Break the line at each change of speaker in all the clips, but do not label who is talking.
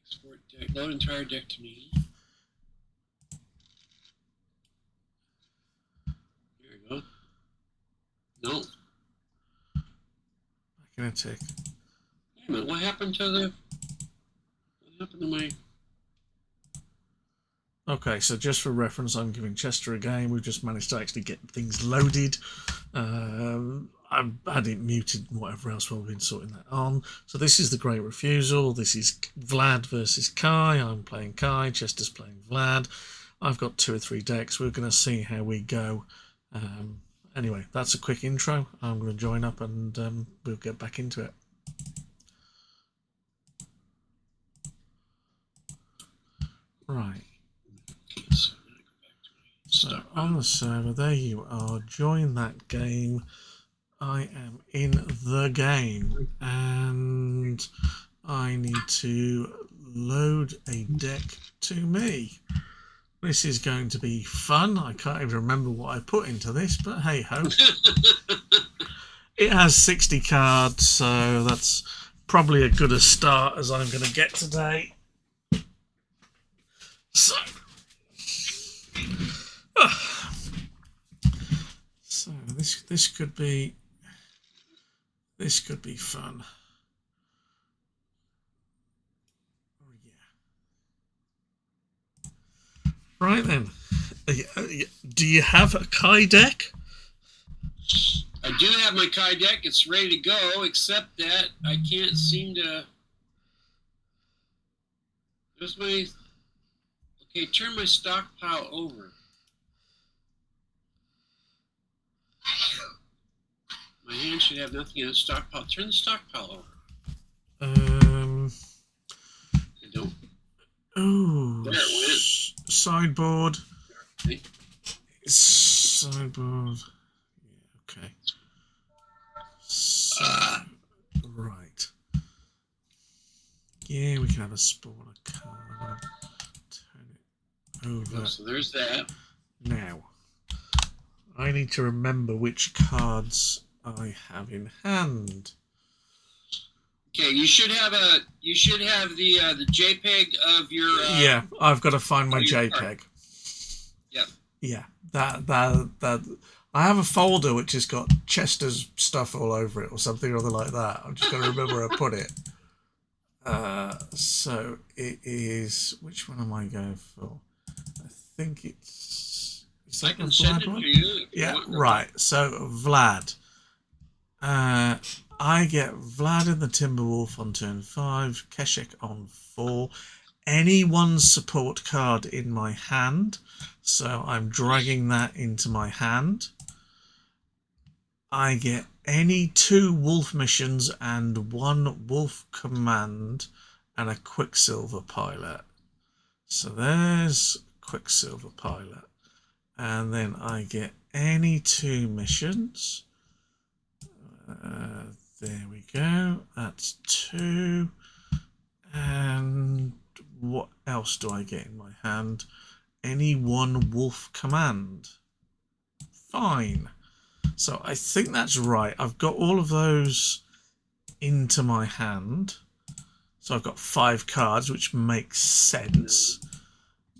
Export deck. Load entire deck to me. There we go. No.
Back in a tick.
Wait a minute. What happened to the? What happened to my?
Okay, so just for reference, I'm giving Chester a game. We've just managed to actually get things loaded. I've had it muted and whatever else while we've been sorting that on. So this is the Great Refusal. This is Vlad versus Kai. I'm playing Kai. Chester's playing Vlad. I've got 2 or 3 decks. We're going to see how we go. Anyway, that's a quick intro. I'm going to join up and we'll get back into it. Right. So on the server, there you are. Join that game. I am in the game and I need to load a deck to me. This is going to be fun. I can't even remember what I put into this, but hey ho. It has 60 cards, so that's probably as good a start as I'm going to get today. So, so this could be fun. Oh yeah. Right then, do you have a Kai deck?
I do have my Kai deck. It's ready to go, except that I can't seem to. There's my. Okay, turn my stockpile over. My hand should have nothing in a stockpile. Turn the stockpile over. I don't.
Oh,
there it went.
Sideboard.
Okay.
Sideboard. Yeah, okay. So, right. Yeah, we can have a spawner card. Turn it over.
Oh, so there's that.
Now, I need to remember which cards I have in hand.
Okay, you should have the JPEG of your.
Yeah, I've got to find my JPEG.
Card. Yep.
Yeah, that. I have a folder which has got Chester's stuff all over it or something or other like that. I'm just going to remember where I put it. So it is. Which one am I going for? I think it's. Is that
I can send it to you.
Yeah, right. So Vlad. I get Vlad in the Timberwolf on turn 5, Keshik on 4, any one support card in my hand, so I'm dragging that into my hand. I get any 2 wolf missions and 1 wolf command and a Quicksilver pilot. So there's Quicksilver pilot. And then I get any 2 missions. There we go. That's 2. And what else do I get in my hand? Any 1 wolf command. Fine. So I think that's right. I've got all of those into my hand. So I've got 5 cards, which makes sense.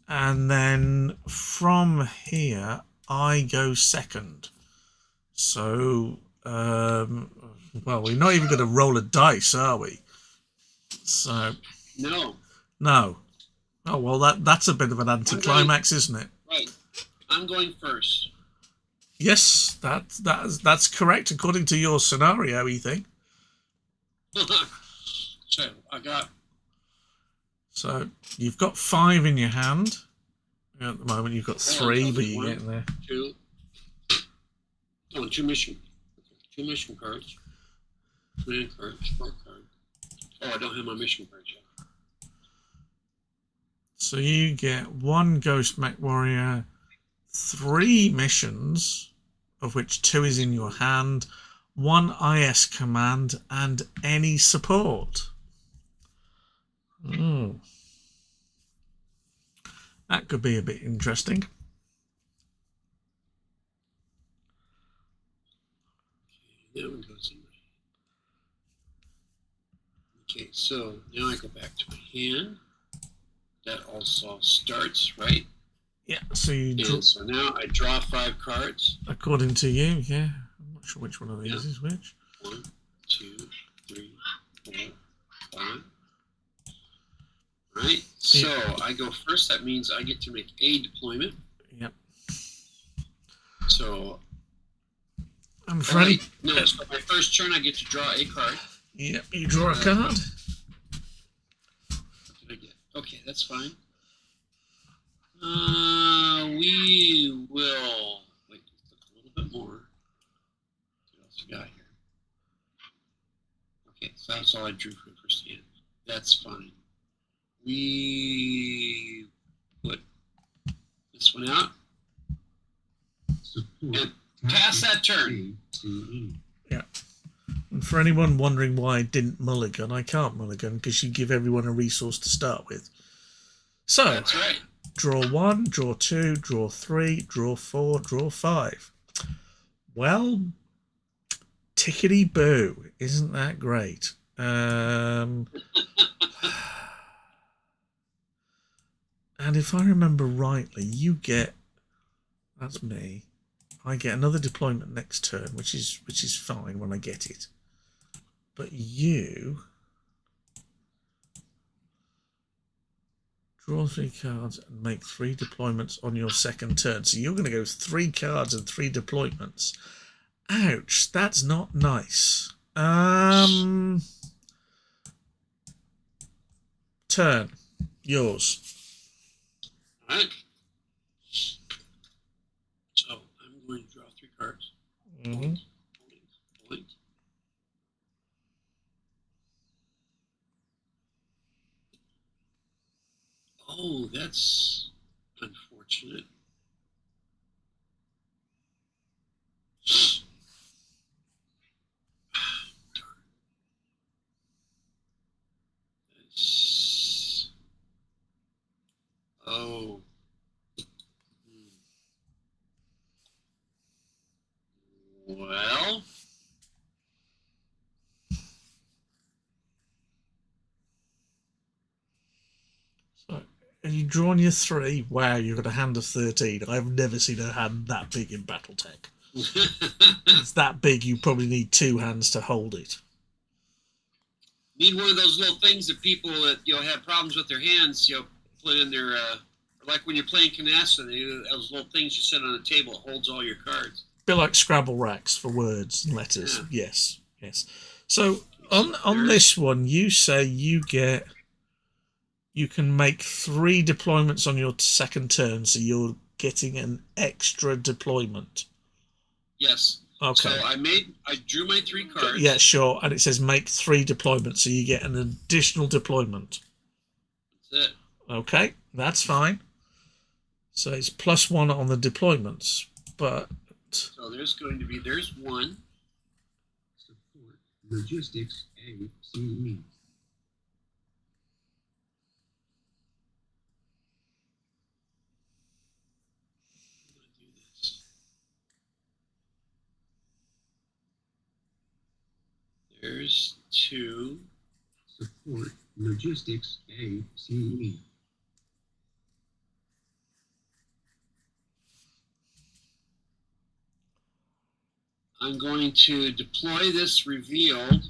And then from here, I go second. So, well, we're not even going to roll a dice, are we? So.
No.
No. Oh, well, that's a bit of an anticlimax, isn't it?
Right. I'm going first.
Yes, that's correct according to your scenario, Ethan.
So I got.
So you've got 5 in your hand. At the moment, you've got 3, but you're getting there.
2. Oh, 2 mission. 2 mission cards. Command cards. Sport card. Oh, I don't have my mission cards yet.
So you get 1 Ghost Mech Warrior, 3 missions, of which 2 is in your hand, 1 IS command, and any support. That could be a bit interesting.
Okay, that one goes in. Okay, so now I go back to my hand. That also starts, right?
Yeah, so you draw.
And so now I draw 5 cards.
According to you, yeah. I'm not sure which one of these is which.
1, 2, 3, 4, 5. Right? So I go first. That means I get to make a deployment.
Yep.
So.
I'm ready.
No, so my first turn I get to draw a card.
Yep, you draw a card.
What did I get? Okay, that's fine. We will wait a little bit more. What else we got here? Okay, so that's all I drew for the first hand. That's fine. We put this one out and pass that turn.
Yeah. And for anyone wondering why I didn't mulligan, I can't mulligan because you give everyone a resource to start with. So,
that's right.
Draw 1, draw 2, draw 3, draw 4, draw 5. Well, tickety boo. Isn't that great? And if I remember rightly, you get, that's me, I get another deployment next turn, which is fine when I get it. But you draw 3 cards and make 3 deployments on your second turn. So you're going to go 3 cards and 3 deployments. Ouch, that's not nice. Turn. Yours.
All right. So I'm going to draw 3 cards.
Mm-hmm.
Point. Oh, that's unfortunate. Oh. Well.
So, have you drawn your 3? Wow, you've got a hand of 13. I've never seen a hand that big in Battletech. It's that big, you probably need 2 hands to hold it.
Need one of those little things that people that have problems with their hands, put in their like when you're playing canasta, those little things you set on the table, it holds all your cards.
A bit like Scrabble racks for words and letters. Yeah. Yes. So on this one, you say you can make 3 deployments on your second turn, so you're getting an extra deployment.
Yes.
Okay.
So I drew my 3 cards.
Yeah, sure. And it says make 3 deployments, so you get an additional deployment.
That's it.
Okay, that's fine. So it's +1 on the deployments, but
so there's 1.
Support logistics ACE.
There's 2.
Support logistics ACE.
I'm going to deploy this revealed.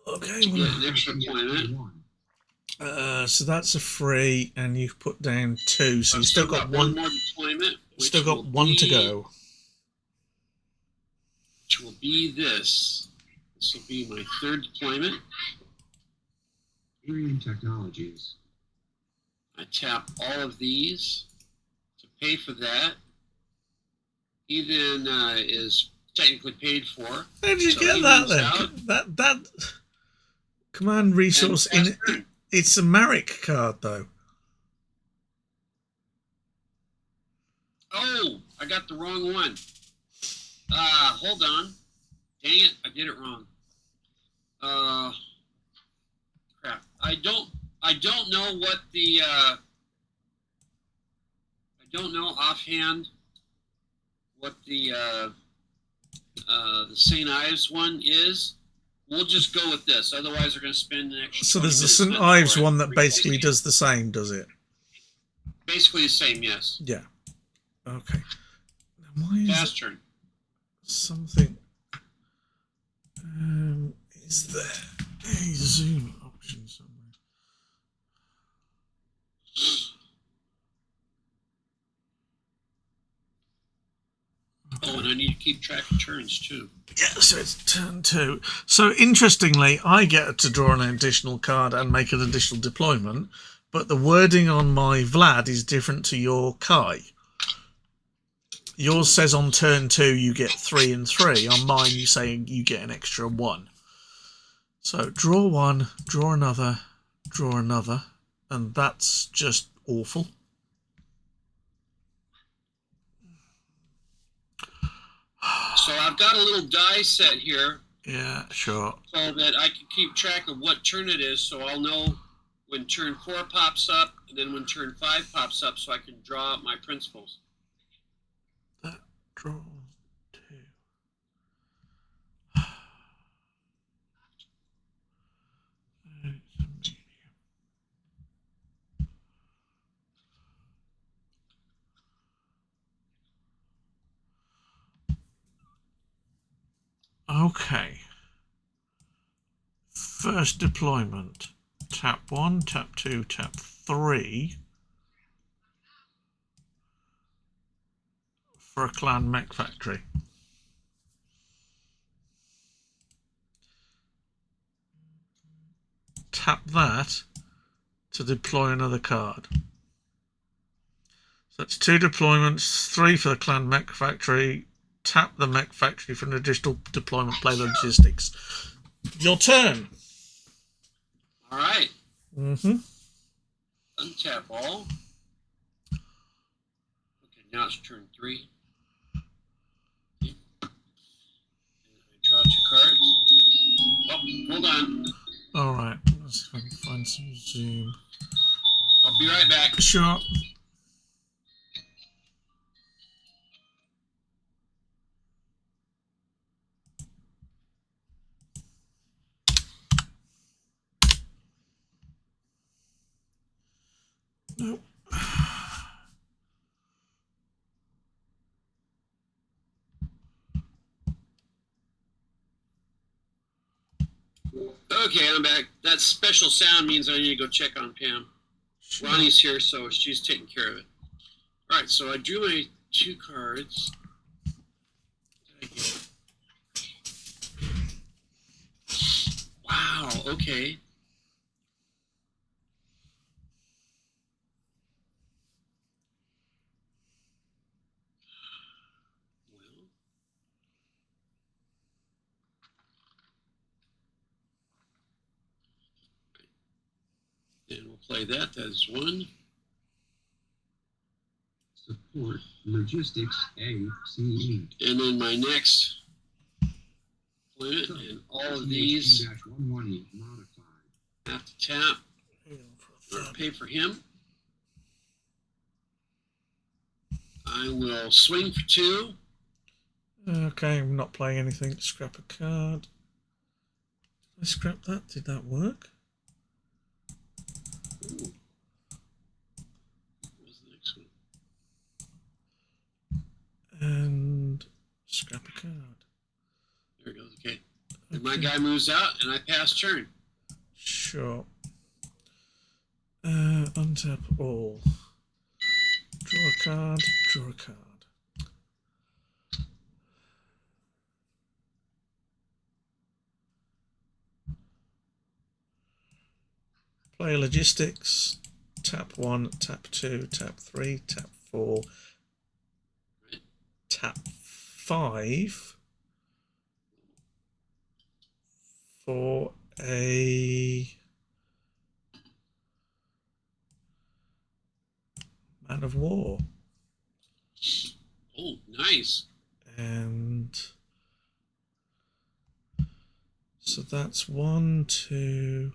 Okay,
to get an extra deployment.
So that's a 3, and you've put down 2, so you've still got 1
more deployment.
Still got 1 to go.
Which will be this. This will be my 3rd deployment.
Alien Technologies.
I tap all of these to pay for that. He then is technically paid for.
How did you get that then? That command resource in it. It's a Marek card though.
Oh, I got the wrong one. Hold on. Dang it, I did it wrong. Crap. I don't know what the I don't know offhand what the St. Ives one is. We'll just go with this. Otherwise, they're going to spend an extra.
So there's the
20
St.
minutes
Ives
for it.
one that basically does the same, does it?
Basically the same, yes.
Yeah. Okay. Now, why is
Fast turn.
something? Is there a zoom option somewhere?
Oh, and I need to keep track of turns too.
Yeah, so it's turn 2. So interestingly, I get to draw an additional card and make an additional deployment, but the wording on my Vlad is different to your Kai. Yours says on turn 2 you get 3 and 3. On mine you say you get an extra 1. So draw one, draw another, and that's just awful.
So I've got a little die set here.
Yeah, sure.
So that I can keep track of what turn it is, so I'll know when turn 4 pops up, and then when turn 5 pops up, so I can draw out my principles.
That draws 2. Okay. First deployment. Tap 1, tap 2, tap 3 for a clan mech factory. Tap that to deploy another card. So that's 2 deployments, 3 for the clan mech factory. Tap the mech factory for an additional deployment, play logistics. Your turn.
All right.
Mm-hmm.
Untap all. Okay, now it's turn 3. Okay. And I draw 2 cards. Oh, hold on.
All right. Let's see if I can find some zoom.
I'll be right back.
Sure. Nope.
Okay, I'm back. That special sound means I need to go check on Pam.
Sure.
Ronnie's here, so she's taking care of it. All right, so I drew my 2 cards. What did I get? Wow, okay. Well, and we'll play that. That is 1.
Support logistics A, C, E.
And then my next planet, and all of these
118-118 modified.
have to tap or pay for him. I will swing for 2.
Okay, I'm not playing anything. Scrap a card. Did I scrap that? Did that work?
Ooh. What was the next one?
And scrap a card.
There it goes. Okay. And my guy moves out, and I pass turn.
Sure. Untap all. Draw a card. Draw a card. Play logistics. Tap 1, tap 2, tap 3, tap 4, tap 5 for a Man of War.
Oh, nice.
And so that's 1, 2.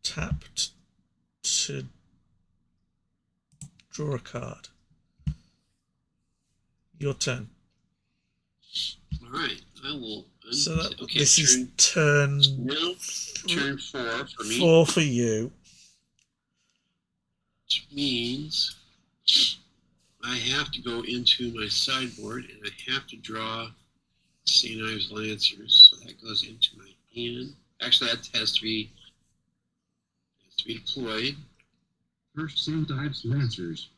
Tapped to draw a card. Your turn.
All right, I will.
So that,
Okay,
this is turn
now, turn 4 for me.
4 for you.
Which means I have to go into my sideboard and I have to draw St. Ives Lancers. So that goes into my hand. Actually, that has to be deployed.
First St. Ives Lancers.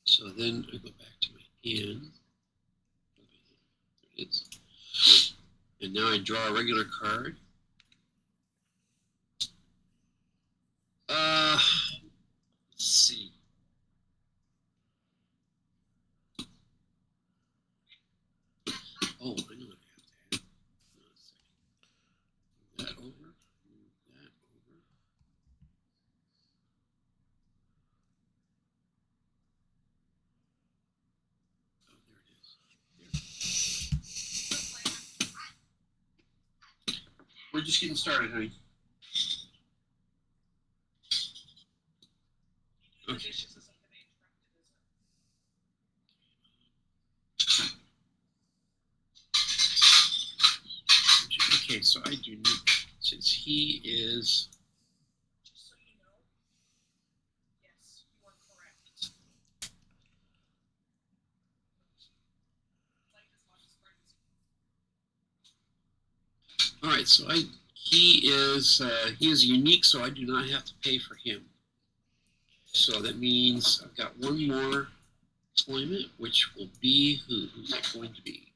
So then I go back to my hand. There it is. And now I draw a regular card. Let's see. Oh, I know what I have to have. Move that over. Move that over. Oh, there it is. There. We're just getting started, honey. Okay. Okay, so I do need, since he is.
Just so you know, yes, you are correct. Like as much as crazy.
All right, so he is unique, so I do not have to pay for him. So that means I've got one more deployment, which will be who? Who's that going to be?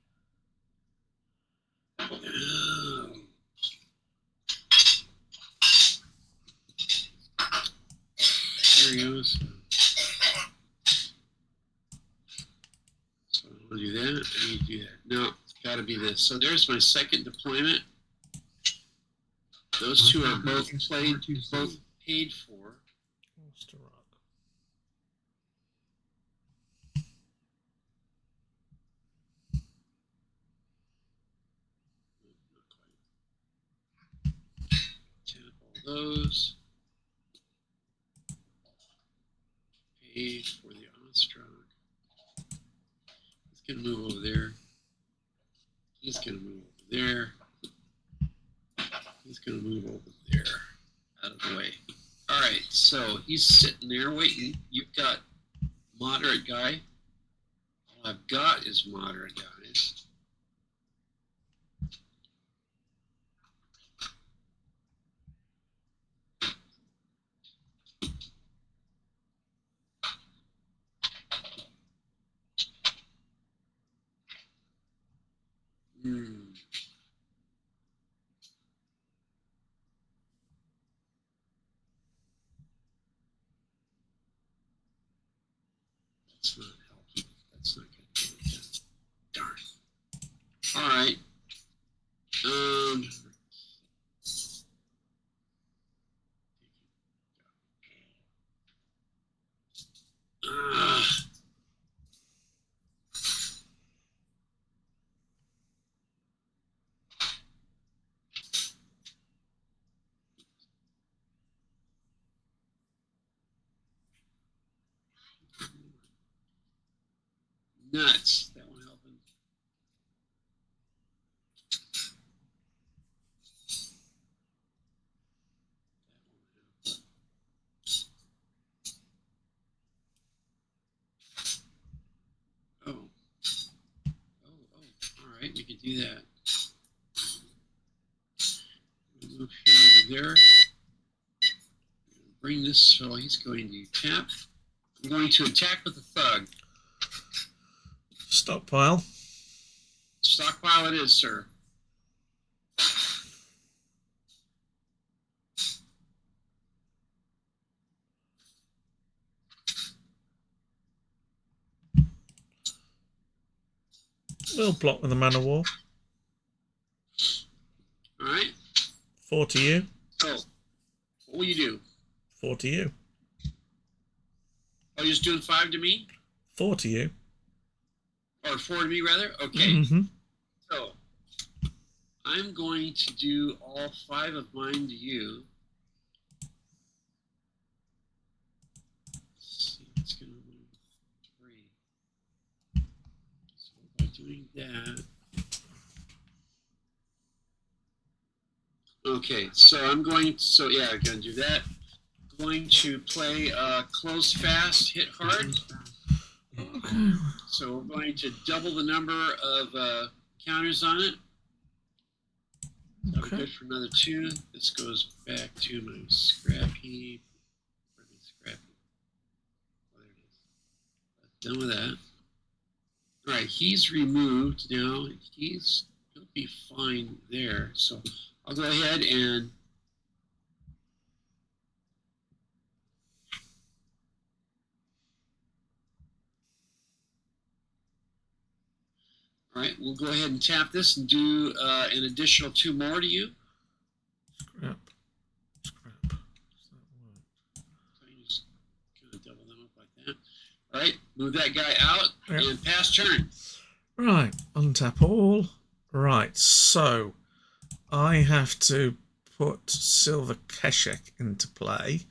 There he goes. So I want to do that. I need to do that. No, it's got to be this. So there's my second deployment. Those two are both paid for.
Monster Rock.
Tap all those. Paid for the Ostrog. He's gonna move over there. He's gonna move over there. He's gonna move over there. Out of the way. All right, so he's sitting there waiting. You've got moderate guy. All I've got is moderate guys. That's not helping. That's not gonna do it. Darn. All right. Uh, Nuts. That won't help him. Oh. All right, we can do that. Move him over there. Bring this, so he's going to tap. I'm going to attack with a thug.
Stockpile.
Stockpile it is, sir.
We'll block with a Man of War.
All right.
4 to you.
So, what will you do?
4 to you.
Oh, you're just doing 5 to me?
4 to you.
Or 4 to me, rather? Okay.
Mm-hmm.
So, I'm going to do all 5 of mine to you. Let's see, it's going to move 3. So doing that. Okay, so I'm going. So yeah, I'm gonna do that. Going to play close fast, hit hard.
Okay.
So we're going to double the number of counters on it. That'll be
Okay.
good for another 2. This goes back to my scrap heap. Where's my scrap heap? Oh, there it is. Done with that. All right, he's removed now. He'll be fine there. So I'll go ahead and all right, we'll go ahead and tap this and do an additional 2 more to you.
Scrap. Scrap. Does that work?
So you just kind of double them up like that. All right, move that guy out
Yep.
and pass turn.
Right, untap all. Right, so I have to put Silver Keshek into play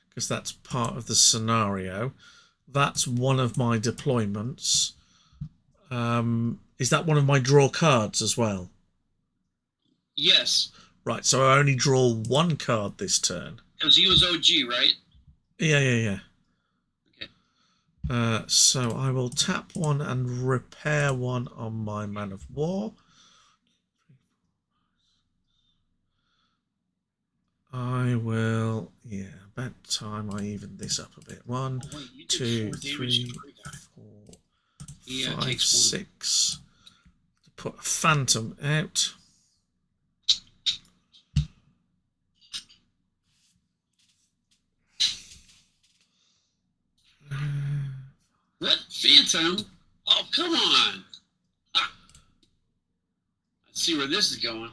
because that's part of the scenario. That's one of my deployments. Is that one of my draw cards as well?
Yes,
Right, so I only draw 1 card this turn.
because he was OG, right?
Yeah.
Okay.
So I will tap 1 and repair 1 on my Man of War. I will, yeah, about time I even this up a bit. 1,
Oh, wait, you did
2,
4 damage
3,
to the guy.
4,
He
5,
takes 1.
6. Put a Phantom out.
What? Phantom? Oh, come on. Ah. Let's see where this is going.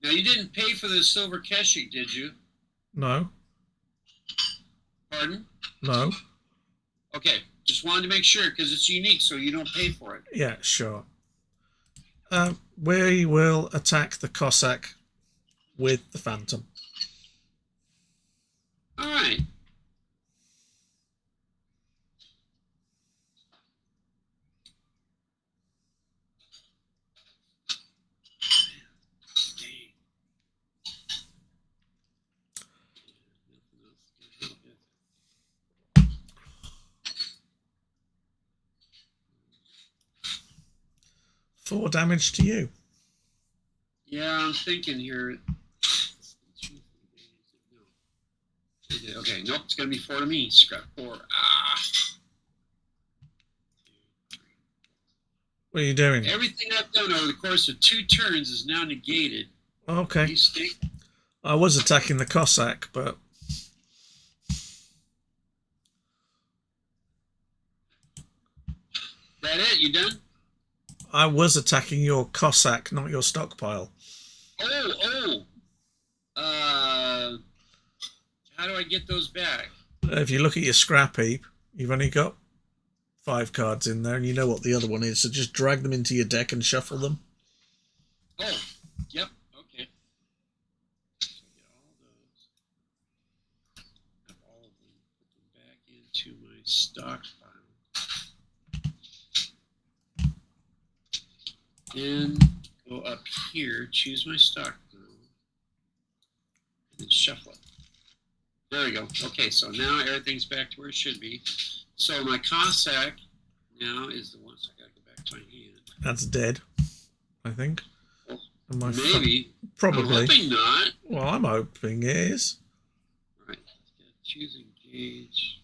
Now, you didn't pay for the silver Keshik, did you?
No,
Pardon?
no.
Okay, just wanted to make sure because it's unique, so you don't pay for it.
Yeah, sure. We will attack the Cossack with the Phantom.
All right. Dang.
4 damage to you.
Yeah, I'm thinking here. Okay, nope, it's going to be 4 to me. Scrap 4. Ah.
What are you doing?
Everything I've done over the course of 2 turns is now negated.
Okay.
You stink.
I was attacking the Cossack, but
That it? You done?
I was attacking your Cossack, not your stockpile.
Oh. How do I get those back?
If you look at your scrap heap, you've only got 5 cards in there, and you know what the other one is, so just drag them into your deck and shuffle them.
Oh, yep. Okay. So get all those. Have all of them. Put them back into my stockpile. Then go up here, choose my stockpile, and then shuffle it. There we go. Okay, so now everything's back to where it should be. So my Cossack now is the one. So I gotta go back to my hand.
That's dead, I think.
Well,
And my
maybe.
probably.
I'm hoping not.
Well, I'm hoping it is.
All right. Choose engage.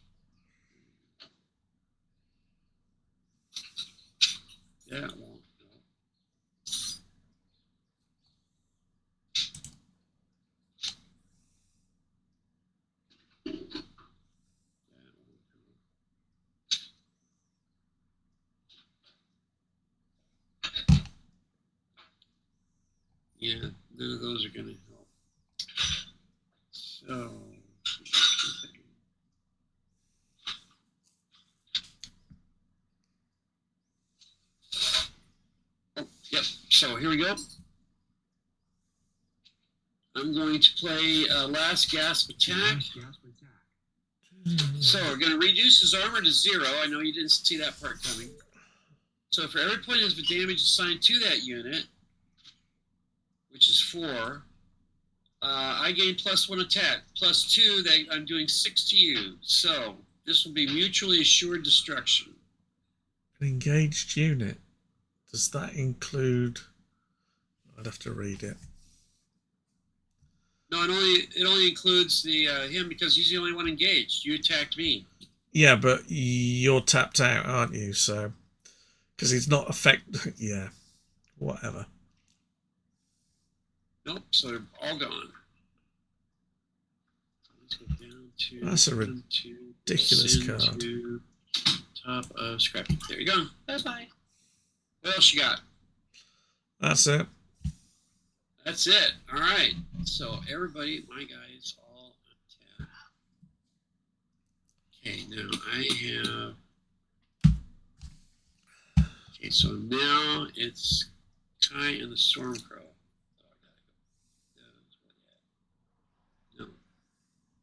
That won't go. That won't go. Yeah, none of those are going to help. So, oh, yep. So here we go. I'm going to play Last Gasp Attack.
Last gasp attack.
So we're going to reduce his armor to 0. I know you didn't see that part coming. So for every point of damage assigned to that unit, which is 4, I gain +1 attack. +2, that I'm doing 6 to you. So this will be mutually assured destruction.
An engaged unit. Does that include... I'd have to read it.
No, it only includes the him because he's the only one engaged. You attacked me.
Yeah, but you're tapped out, aren't you? So, because he's not yeah, whatever.
Nope, so they're all gone. Let's go down to...
That's a ridiculous card.
To top of scrappy. There you go. Bye-bye. What else you got?
That's it.
That's it. All right. So everybody, my guys, all attack. Okay, now I have... Okay, so now it's Kai and the Stormcrow. No.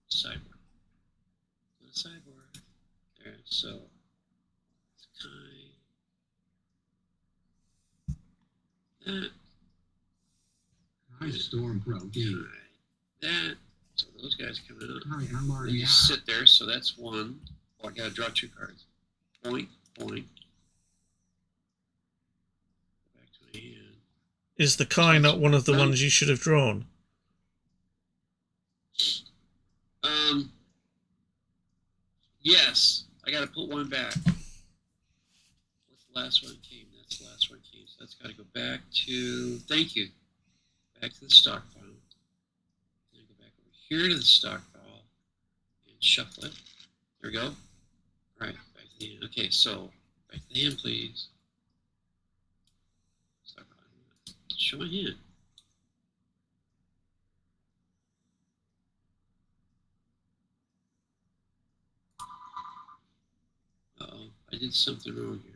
Cyborg. Not Cyborg. There, so it's Kai. That.
High Stormcrow game.
That. So those guys come out.
High Amar
They just sit there, so that's 1. Oh, I gotta draw 2 cards. Point, point. Go back to my hand.
Is the Kai not one of the ones you should have drawn?
Yes. I gotta put 1 back. What's the last one came? That's the last one came. So that's gotta go back to... Thank you. Back to the stockpile. Then go back over here to the stockpile and shuffle it. There we go. All right, back to the hand. Okay, so back to the hand, please. Stockpile. Show my hand. Uh-oh, I did something wrong here.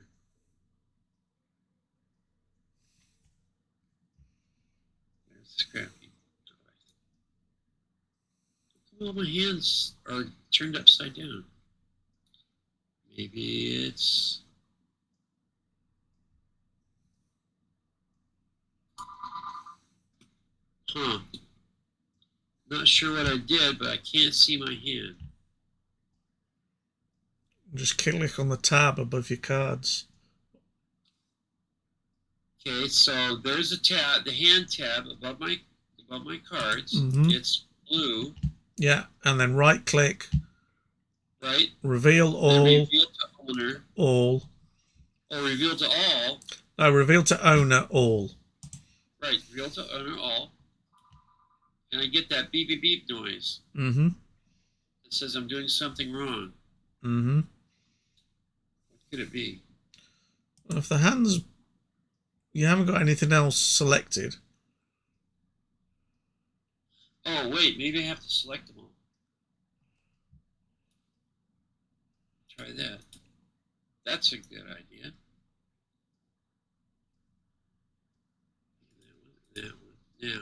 Scrappy. Well, my hands are turned upside down. Maybe it's... Huh. Not sure what I did, but I can't see my hand.
Just click on the tab above your cards.
Okay, so there's a tab, the hand tab above my cards.
Mhm.
It's blue,
Yeah, and then right click,
right?
reveal
Then
all,
reveal to owner,
all.
or reveal to all.
No, reveal to owner, all.
Right, reveal to owner all. And I get that beep beep beep noise.
Mm-hmm.
It says I'm doing something wrong.
Mm-hmm.
What could it be?
Well, if the hands, you haven't got anything else selected.
Oh, wait, maybe I have to select them all. Try that. That's a good idea. That one. Now.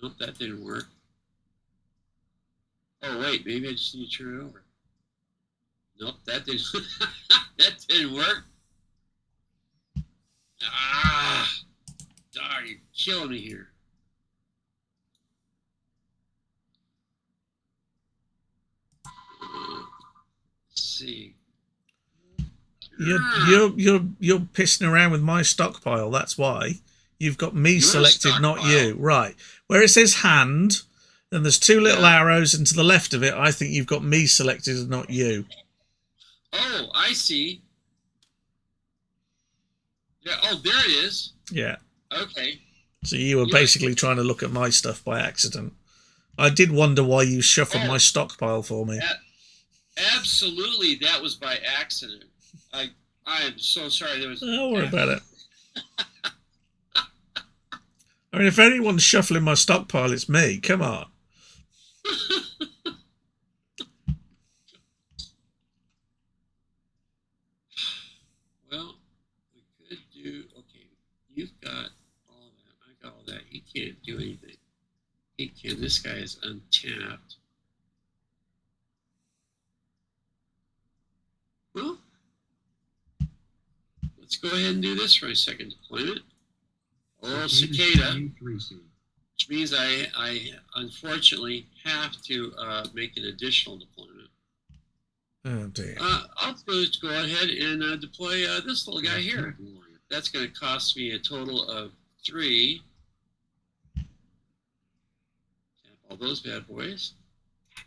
Nope, that didn't work. Oh, wait, maybe I just need to turn it over. Nope, that didn't, that didn't work. Ah, darn, you're killing me here. Let's see.
You're pissing around with my stockpile. That's why you've got me selected, not you. Right, where it says hand, then there's 2 little arrows, and to the left of it, I think you've got me selected and not you.
Oh, I see. Yeah. Oh, there it is.
Yeah.
Okay.
So you were basically trying to look at my stuff by accident. I did wonder why you shuffled my stockpile for me.
Absolutely, that was by accident. I am so sorry. There was.
Don't worry about it. I mean, if anyone's shuffling my stockpile, it's me. Come on.
this guy is untapped. Well, let's go ahead and do this for my second deployment. A little cicada, which means I unfortunately have to make an additional deployment.
Oh dear.
I'll just go ahead and deploy this little guy here. That's going to cost me a total of 3. Tap all those bad boys.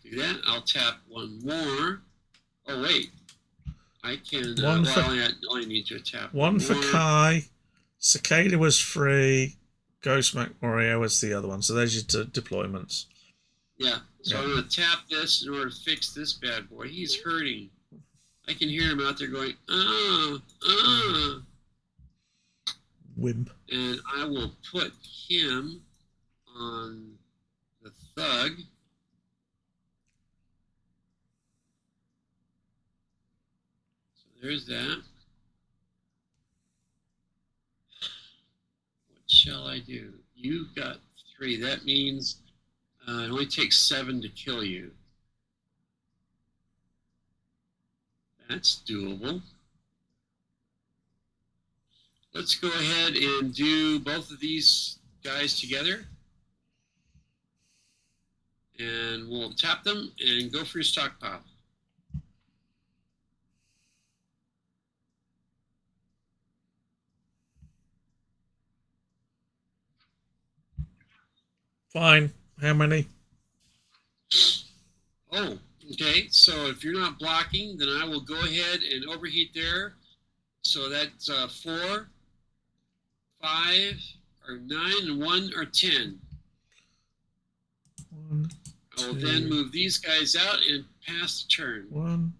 Do that. I'll tap one more. Oh wait, I can. I only need to tap
one for Kai. Cicada was free. Ghost Mac Warrior was the other one. So there's your deployments.
Yeah. So I'm going to tap this in order to fix this bad boy. He's hurting. I can hear him out there going,
Wimp.
And I will put him on the thug. So there's that. What shall I do? You've got 3. That means it only takes 7 to kill you. That's doable. Let's go ahead and do both of these guys together. And we'll tap them and go for your stockpile.
Fine. How many?
Oh, okay. So if you're not blocking, then I will go ahead and overheat there. So that's 4, 5, or 9, and 1 or 10.
1,
I will then move these guys out and pass the turn.
1.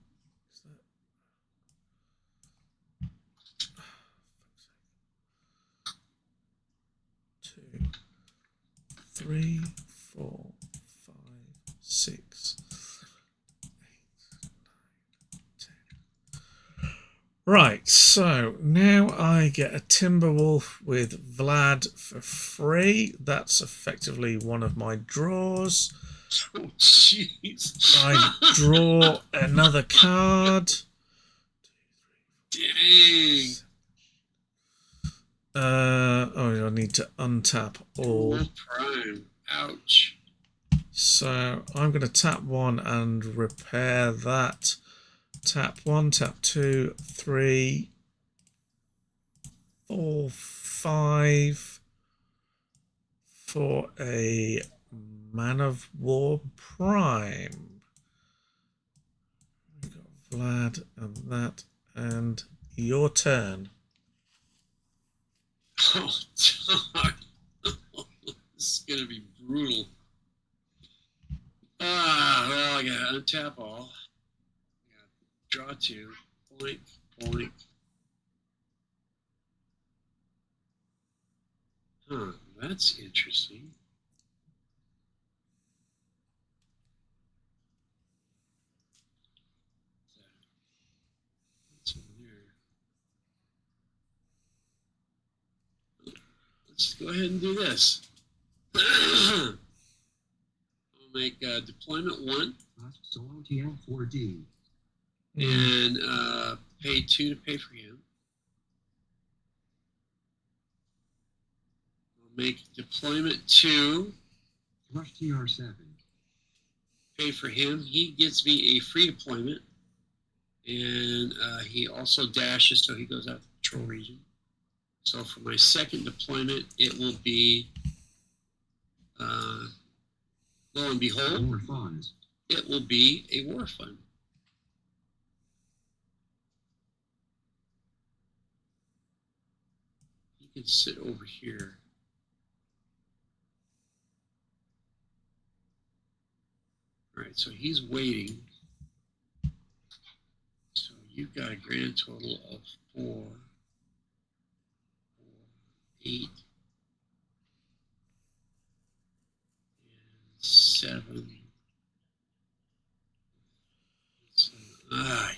2, 3, 4, 5, 6, 8, 9, 10. Right, so now I get a Timberwolf with Vlad for free. That's effectively one of my draws.
Oh, jeez.
I draw another card.
Dang.
I need to untap all.
Full prime. Ouch.
So I'm going to tap 1 and repair that. Tap 1, tap 2, 3, 4, 5 for a Man of War Prime. We've got Vlad and that, and your turn.
Oh, God. This is going to be brutal. Well, I got to untap all. Draw 2. Boink, boink. Huh, that's interesting. What's over there? Let's go ahead and do this. I'll make deployment 1.
Solo TL 4D.
And pay 2 to pay for him. I'll make deployment 2.
Rush TR7.
Pay for him. He gives me a free deployment. And he also dashes, so he goes out to the patrol region. So for my second deployment, it will be, lo and behold,
War funds.
it will be a war fund. He can sit over here. All right, so he's waiting. So you've got a grand total of 4, 8, and 7. God.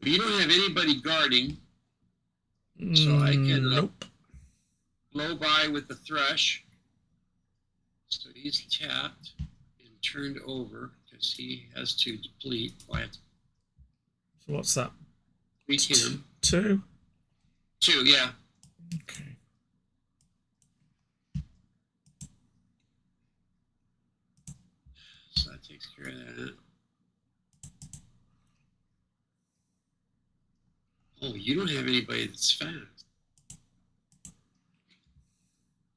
Well, you don't have anybody guarding, so I can
Nope.
blow by with the thrush. So he's tapped and turned over because he has to deplete. Well, I have to
So what's that?
deplete him.
2?
2, yeah.
Okay.
So that takes care of that. Oh, you don't have anybody that's fast.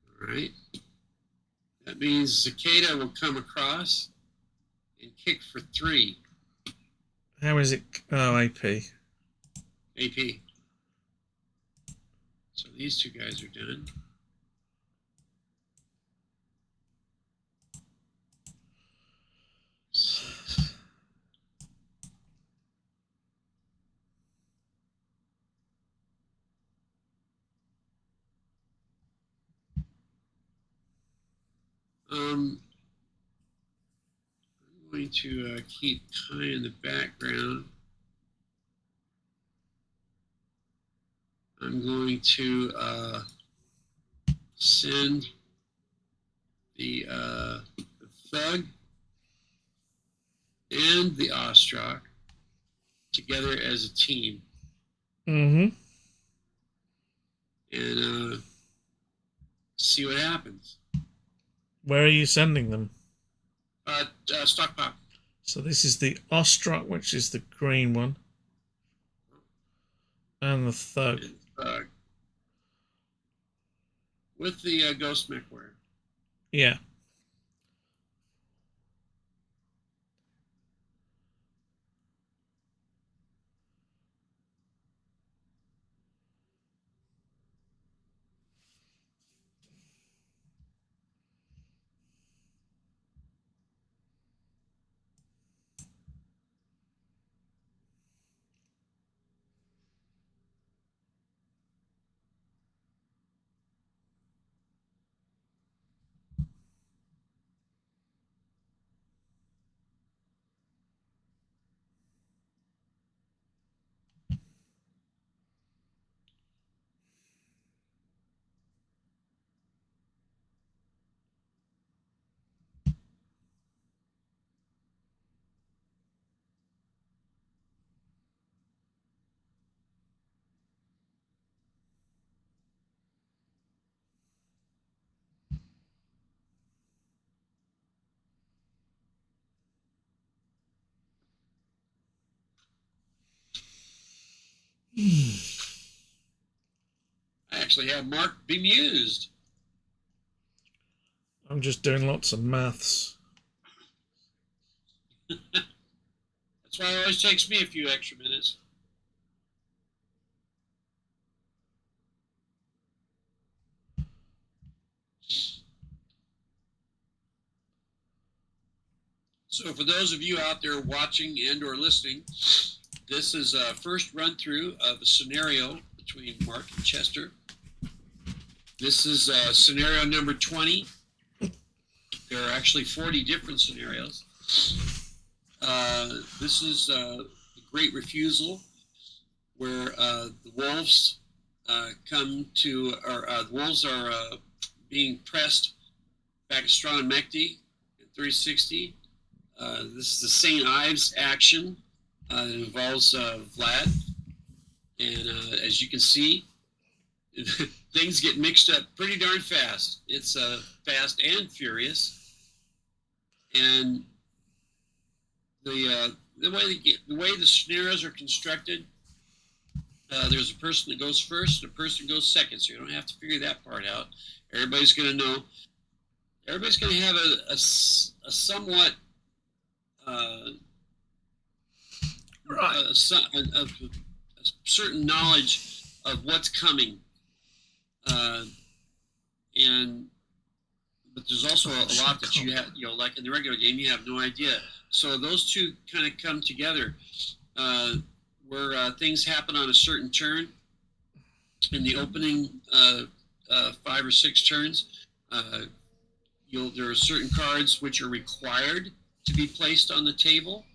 All right. That means Cicada will come across and kick for 3
How is it? Oh, AP.
AP. So these 2 guys are done. Six. I'm going to keep Kai in the background. I'm going to send the Thug and the Ostrak together as a team.
Mm-hmm.
And see what happens.
Where are you sending them?
Stock pop.
So this is the Ostrak, which is the green one. And the Thug.
With the Ghost Mech wear.
Yeah.
I actually have Mark bemused.
I'm just doing lots of maths.
That's why it always takes me a few extra minutes. So for those of you out there watching and or listening, this is a first run through of a scenario between Mark and Chester. This is scenario number 20. There are actually 40 different scenarios. This is the Great Refusal, where the wolves come to, or the wolves are being pressed back strong and Mechty at 360. This is the St. Ives action that involves Vlad. And as you can see, things get mixed up pretty darn fast. It's fast and furious. And the way the scenarios are constructed, there's a person that goes first and a person that goes second, so you don't have to figure that part out. Everybody's going to know. Everybody's going to have a somewhat
Right.
a certain knowledge of what's coming, but there's also a lot that you have, like in the regular game, you have no idea. So those two kind of come together, where things happen on a certain turn. In the opening 5 or 6 turns, there are certain cards which are required to be placed on the table.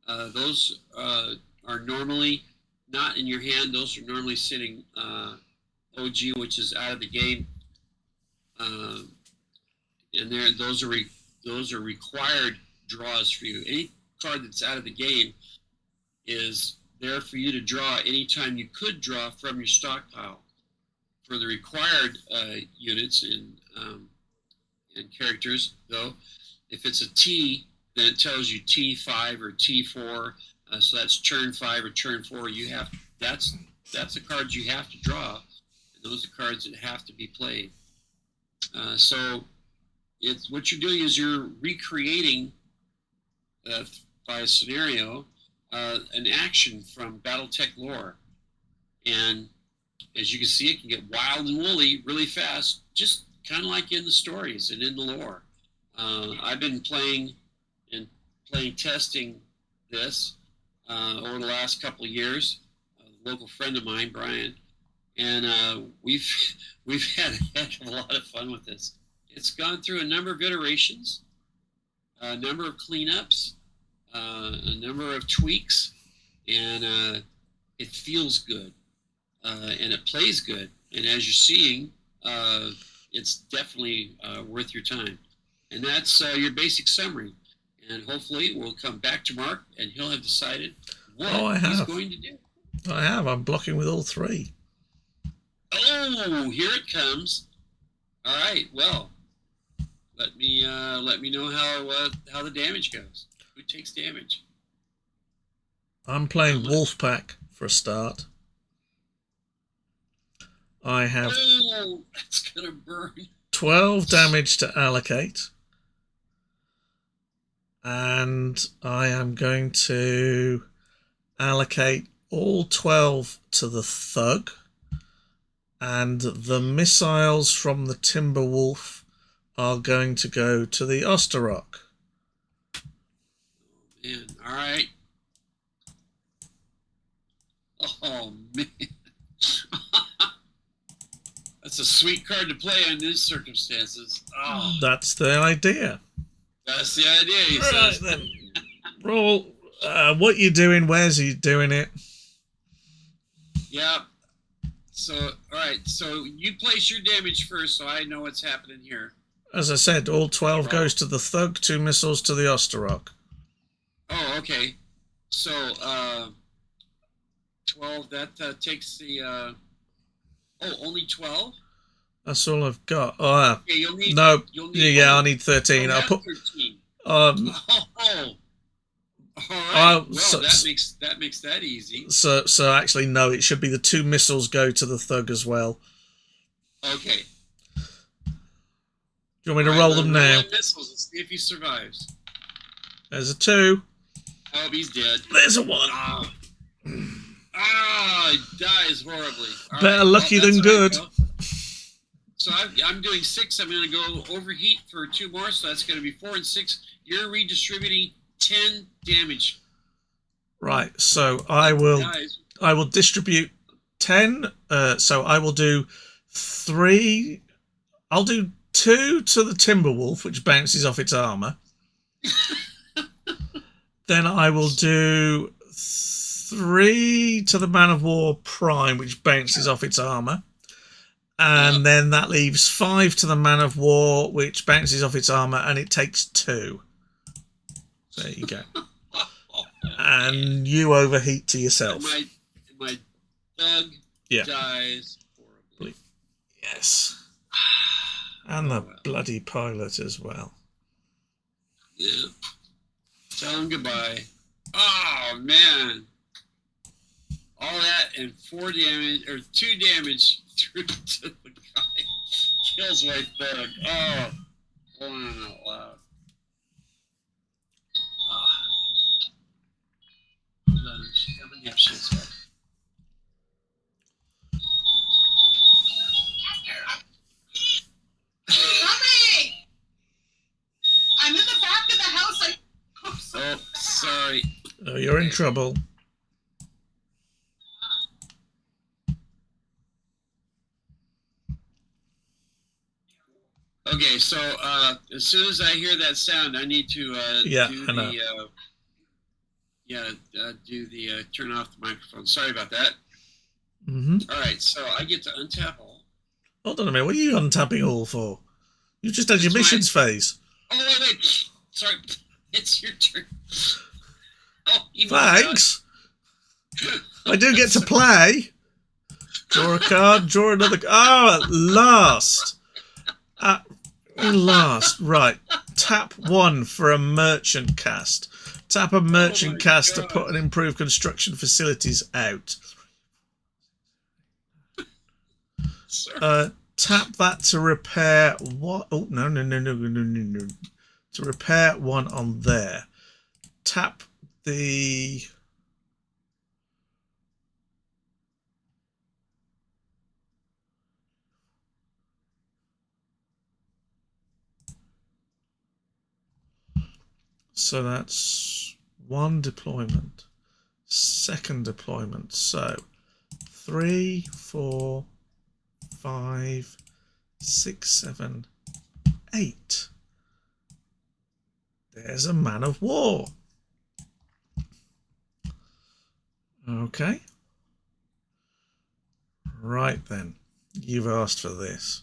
Those are normally not in your hand. Those are normally sitting OG, which is out of the game. and those are required draws for you. Any card that's out of the game is there for you to draw anytime you could draw from your stockpile. For the required units and characters, though, if it's a T, then it tells you T5 or T4. So that's turn 5 or turn 4. That's the cards you have to draw. And those are cards that have to be played. So it's what you're doing is you're recreating by a scenario an action from Battletech lore, and as you can see, it can get wild and woolly really fast, just kind of like in the stories and in the lore. I've been playing testing this over the last couple of years. A local friend of mine, Brian, and we've had a heck of a lot of fun with this. It's gone through a number of iterations, a number of cleanups, a number of tweaks, and it feels good, and it plays good. And as you're seeing, it's definitely worth your time. And that's your basic summary. And hopefully we'll come back to Mark, and he'll have decided what he's going to do.
I have. I'm blocking with all 3.
Oh, here it comes. All right. Well, let me know how the damage goes. Who takes damage?
I'm playing Wolfpack for a start. I have
that's gonna burn.
12 damage to allocate. And I am going to allocate all 12 to the Thug. And the missiles from the Timberwolf are going to go to the Osterrock.
Man, all right. Oh, man. That's a sweet card to play in these circumstances. Oh,
that's the idea.
That's the idea, he
right,
says.
Then. Roll. What you doing? Where's he doing it?
Yeah. So, all right. So you place your damage first, so I know what's happening here.
As I said, all 12 goes to the Thug, 2 missiles to the Osterrock.
Oh, okay. So, 12, that takes the, only 12?
That's all I've got. Oh,
okay, you'll need,
I need 13. I'll put
13.
all
right. Well,
so,
that makes that easy.
So actually, no, it should be the 2 missiles go to the Thug as well.
Okay.
Do you want me to roll them now?
Missiles and see if he survives.
There's a 2.
Oh, he's dead.
There's a 1.
He dies horribly.
Better lucky than good.
So I'm doing 6. I'm going to go overheat for 2 more, so that's going to be 4 and 6. You're redistributing 10 damage.
Right. So I will distribute 10. So I will do 3. I'll do 2 to the Timberwolf, which bounces off its armor. Then I will do 3 to the Man of War Prime, which bounces off its armor. And then that leaves 5 to the Man of War, which bounces off its armor, and it takes 2. There you go. And you overheat to yourself.
My Thug dies horribly.
Yes. And the bloody pilot as well.
Yeah. Tell him goodbye. Oh, man. All that and 4 damage, or 2 damage through to the guy. Kills my Thug. Oh. Going out loud. Hold on. She's coming up. She's up.
Mommy! I'm in the back of the house.
Oh, sorry.
Oh, you're in trouble.
Okay, so as soon as I hear that sound, I need to do the turn off the microphone. Sorry about that.
Mm-hmm.
All right, so I get to untap all.
Hold on a minute. What are you untapping all for? You just had your
That's
missions phase.
Oh, wait. Sorry. It's your turn. Oh, you moved out.
Thanks. I do get to play. Draw a card, draw another. Oh, at last. At last. Right. Tap 1 for a merchant cast. Tap a merchant cast to put an improved construction facilities out. Tap that to repair what? Oh, no. To repair one on there. Tap the... So that's 1 deployment. 2nd deployment. So 3, 4, 5, 6, 7, 8. There's a man of war. Okay. Right then. You've asked for this.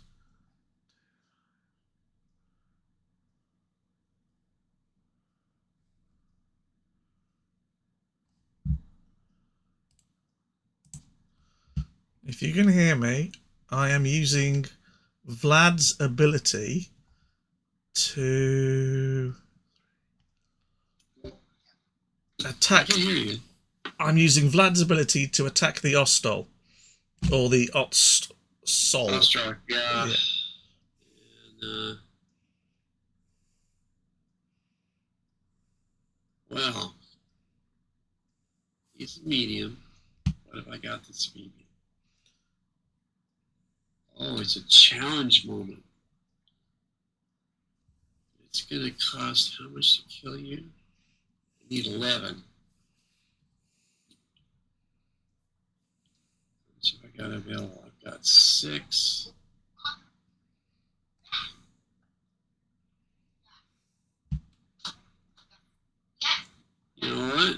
If you can hear me, I am using Vlad's ability to attack.
I can hear you.
I'm using Vlad's ability to attack the Ostol, or the Otstol.
Australia, yeah.
Yeah.
And, well, he's a medium. What have I got that's medium? Oh, it's a challenge moment. It's going to cost how much to kill you? I need 11. So I got available. I've got 6. You know what?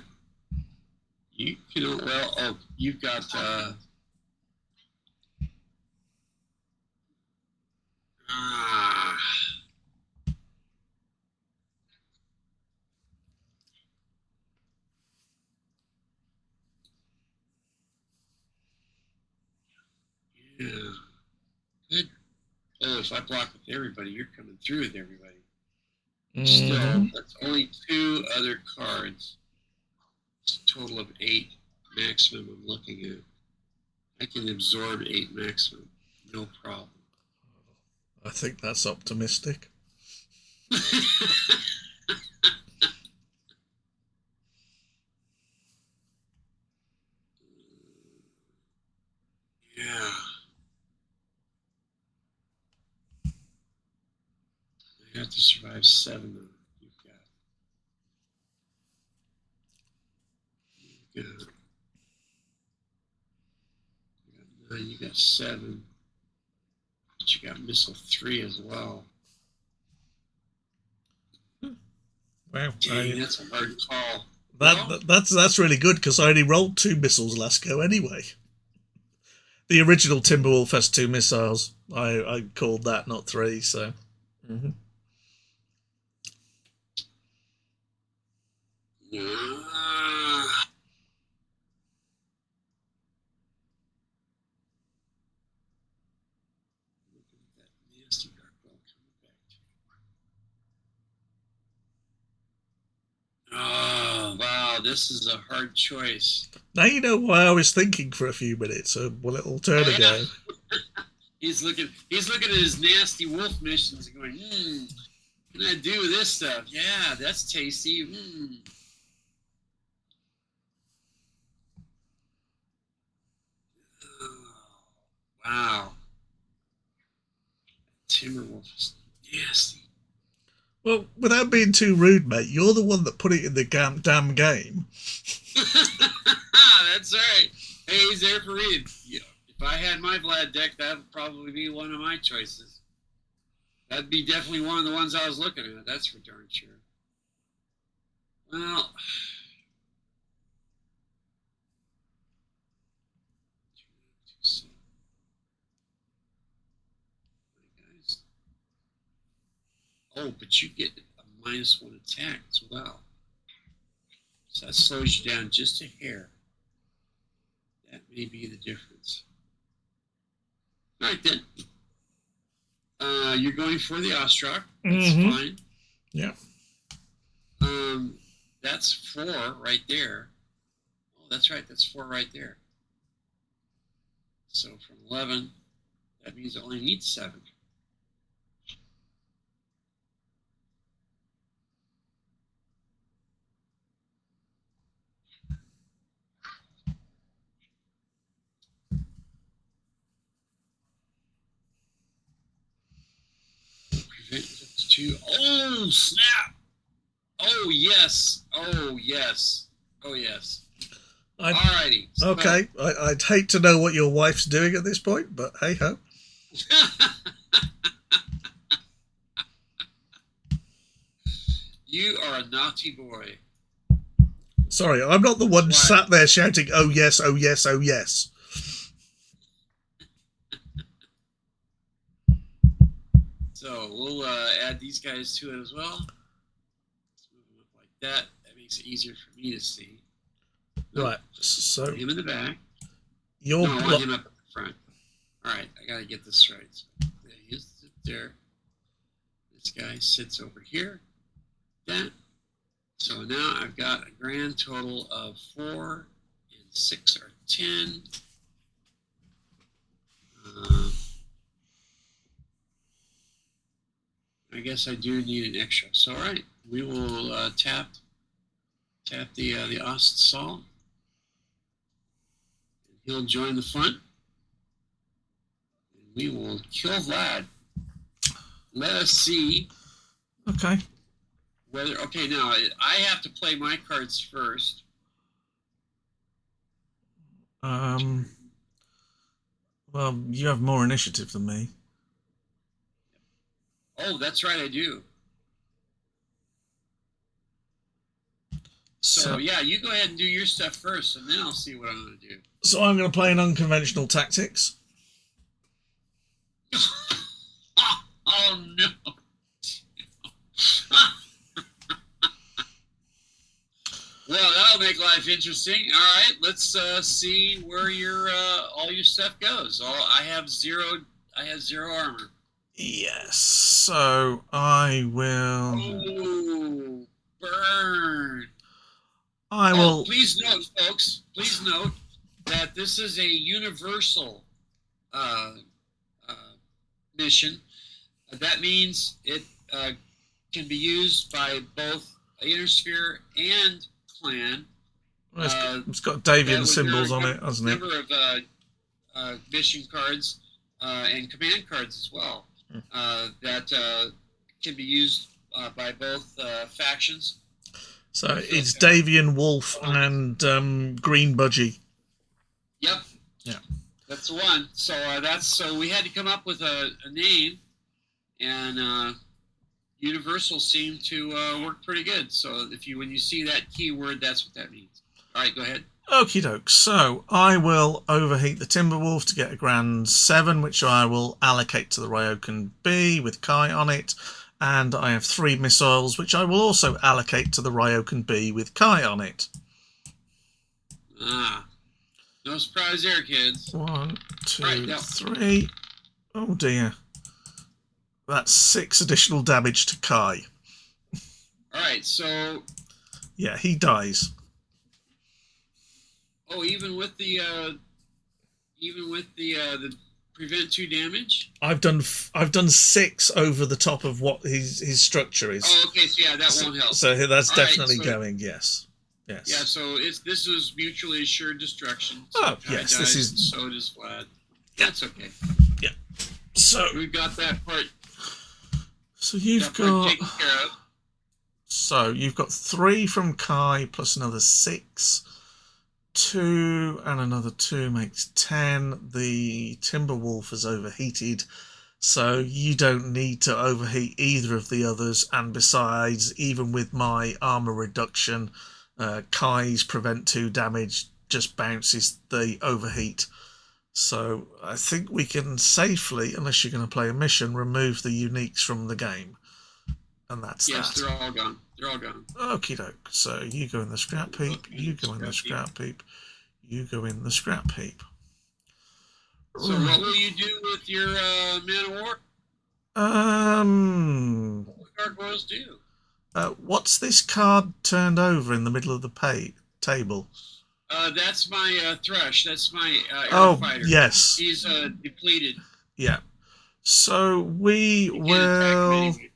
You can, well, oh, you've got, yeah. Good. Oh, if I block with everybody, you're coming through with everybody. Still, that's only 2 other cards. It's a total of 8 maximum I'm looking at. I can absorb 8 maximum, no problem.
I think that's optimistic.
Yeah. I have to survive 7 of them. You've got 9, you got 7. But you got missile 3 as well.
Wow.
Dang, that's a hard call.
That's really good because I only rolled 2 missiles last go anyway. The original Timberwolf has 2 missiles. I called that, not 3. So.
Oh, wow, this is a hard choice.
Now you know why I was thinking for a few minutes. A little turn ago.
He's looking at his nasty wolf missions and going, can I do this stuff? Yeah, that's tasty. Oh, wow. Timberwolf is nasty.
Well, without being too rude, mate, you're the one that put it in the damn game.
That's right. Hey, he's there for me. If I had my Vlad deck, that would probably be one of my choices. That'd be definitely one of the ones I was looking at. That's for darn sure. Well, guys, Oh, but you get a -1 attack as well. So that slows you down just a hair. That may be the difference. All right, then. You're going for the Ostrak. That's fine.
Yeah.
That's 4 right there. Oh, that's right. That's 4 right there. So from 11, that means I only need 7. Prevent up to 2. Oh, snap! Oh, yes. Oh, yes. Oh, yes. Alrighty.
Okay, I'd hate to know what your wife's doing at this point, but hey ho.
You are a naughty boy.
Sorry, I'm not the one sat there shouting, "Oh yes, oh yes, oh yes."
So we'll add these guys to it as well. Let's move them up like that. That makes it easier for me to see. Nope.
Right. So
him in the back.
You're
no, I want him up at the front. All right, I gotta get this right. So he's there. This guy sits over here. That. So now I've got a grand total of 4 and 6 are 10. I guess I do need an extra. So all right, we will tap the Ost Saul. He'll join the front. And we will kill Vlad. Let us see.
Okay.
Whether okay, now I have to play my cards first.
Well, you have more initiative than me.
Oh, that's right, I do. So yeah, you go ahead and do your stuff first, and then I'll see what I'm going to do.
So I'm going to play an unconventional tactics.
Oh no! Well, that'll make life interesting. All right, let's see where your all your stuff goes. I have 0 armor.
Yes. So I will.
Oh, burn!
I will.
Please note, folks. Please note that this is a universal mission. That means it can be used by both Intersphere and Clan.
It's got Davian symbols on it, hasn't it?
Number of mission cards and command cards as well that can be used by both factions.
So it's Davian Wolf and Green Budgie.
Yep.
Yeah.
That's the one. So so we had to come up with a name, and Universal seemed to work pretty good. So when you see that keyword, that's what that means. All right, go ahead.
Okie doke. So I will overheat the Timberwolf to get a grand 7, which I will allocate to the Ryokan B with Kai on it. And I have 3 missiles, which I will also allocate to the Ryokan B with Kai on it.
No surprise there, kids.
1, 2, 3. Oh dear. That's 6 additional damage to Kai.
All right, so.
Yeah, he dies.
Oh, even with the prevent 2 damage.
I've done 6 over the top of what his structure is.
Oh, okay. So yeah, that won't help.
So that's
all
definitely
right, so,
going. Yes. Yes.
Yeah. So this is mutually assured destruction. So
oh yes, this is.
So does Vlad. That's okay.
Yeah. So
we've got that part.
So you've got.
Taken care of.
So you've got 3 from Kai plus another 6. 2 and another 2 makes 10. The Timberwolf has overheated, so you don't need to overheat either of the others. And besides, even with my armor reduction, Kai's prevent 2 damage just bounces the overheat. So I think we can safely, unless you're going to play a mission, remove the uniques from the game. And that's
Yes,
that.
they're all gone. They're all gone.
Okie doke. So you go in the scrap heap, you go in the scrap heap, you go in the scrap heap.
So what will you do with your man of war? What will gargoyles do?
What's this card turned over in the middle of the table?
That's my Thrush. That's my
Oh,
fighter.
yes.
He's depleted.
Yeah. So we
You can't attack him
will...
anyway.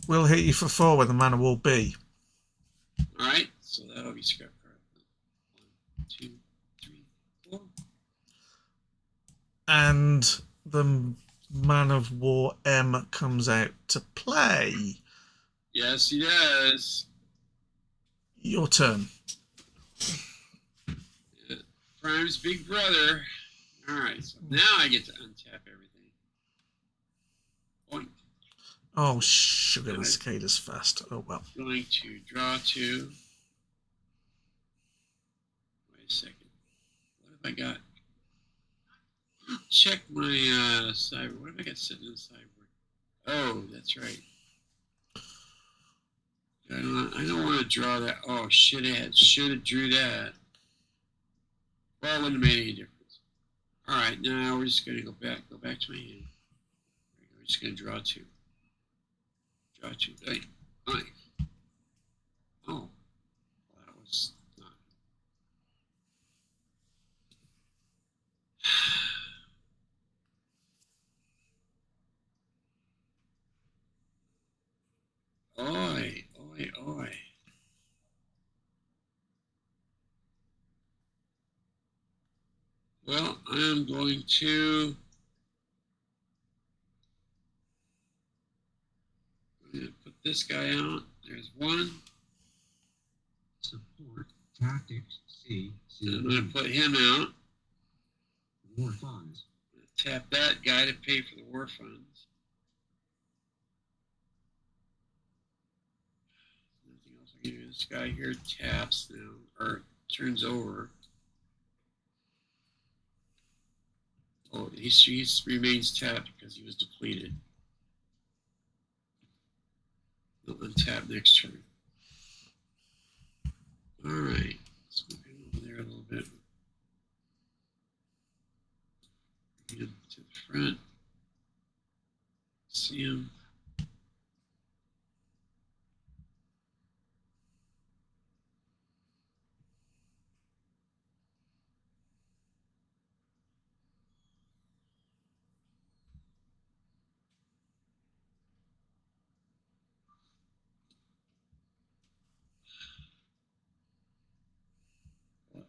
We'll hit you for 4 with the man of war B.
All right. So that'll be scrap card. 1, 2, 3, 4.
And the man of war M comes out to play.
Yes, he does.
Your turn.
Prime's big brother. All right. So now I get to untap everything. Point.
Oh, sugar, the cicada's fast. Oh, well.
Going to draw 2. Wait a second. What have I got? Check my cyber. What have I got sitting in the cyber? Oh, that's right. I don't want to draw that. Oh, should have drew that. Well, it wouldn't have made any difference. All right, now we're just going to go back to my hand. We're just going to draw 2. Draw 2. Hey, nice. Oh, well, that was not. Oi, oi, oi. Well, I'm going to put this guy out. There's 1.
Support tactics C.
And I'm going to put him out.
War funds.
Tap that guy to pay for the war funds. Nothing else I can do. This guy here taps now, or turns over. Oh, he remains tapped because he was depleted. He'll untap next turn. All right, let's move him over there a little bit. Bring him to the front. See him.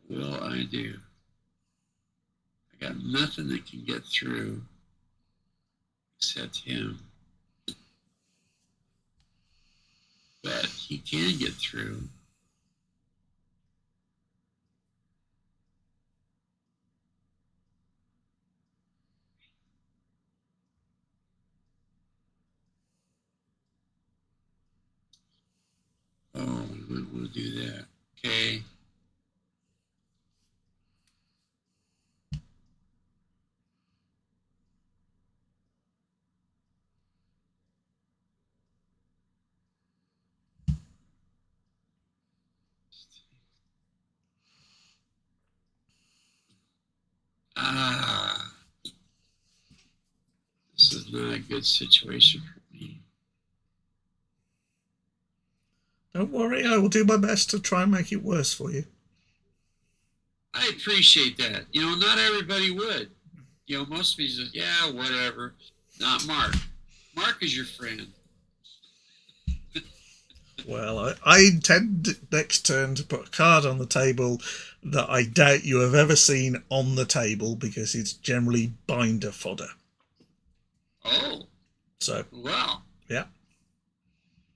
What will I do? I got nothing that can get through except him. But he can get through. Oh, I might want to do that. Okay. Ah, this is not a good situation for me.
Don't worry, I will do my best to try and make it worse for you.
I appreciate that. You know, not everybody would. You know, most people say, yeah, whatever. Not Mark. Mark is your friend.
Well, I intend next turn to put a card on the table that I doubt you have ever seen on the table because it's generally binder fodder.
Oh.
So.
Wow.
Yeah.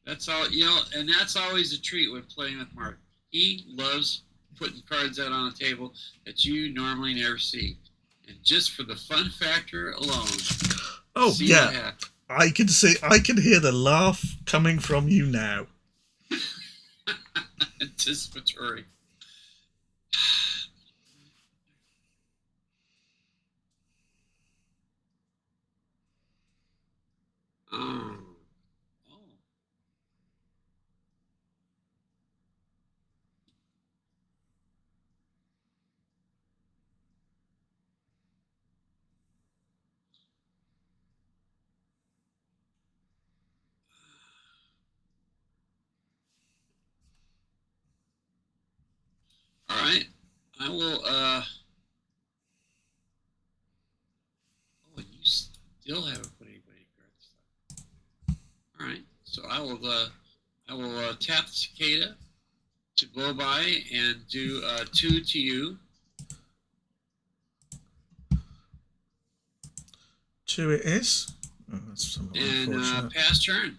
That's all, you know, and that's always a treat with playing with Mark. He loves putting cards out on a table that you normally never see. And just for the fun factor alone.
Oh, yeah. I can hear the laugh coming from you now.
Anticipatory. I will. Oh, and you still haven't put anybody cards. All right. So I will. Tap the cicada to blow by and do 2 to you.
2 it is. Oh, that's somewhat
And
unfortunate.
pass turn.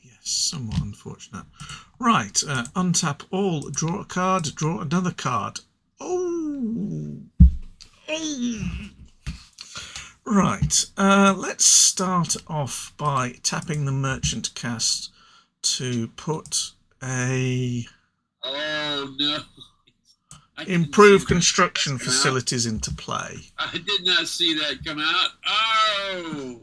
Yes, somewhat unfortunate. Right, untap all, draw a card, draw another card. Oh! Right, let's start off by tapping the merchant cast to put a
Oh no!
improve construction facilities into play.
I did not see that come out. Oh!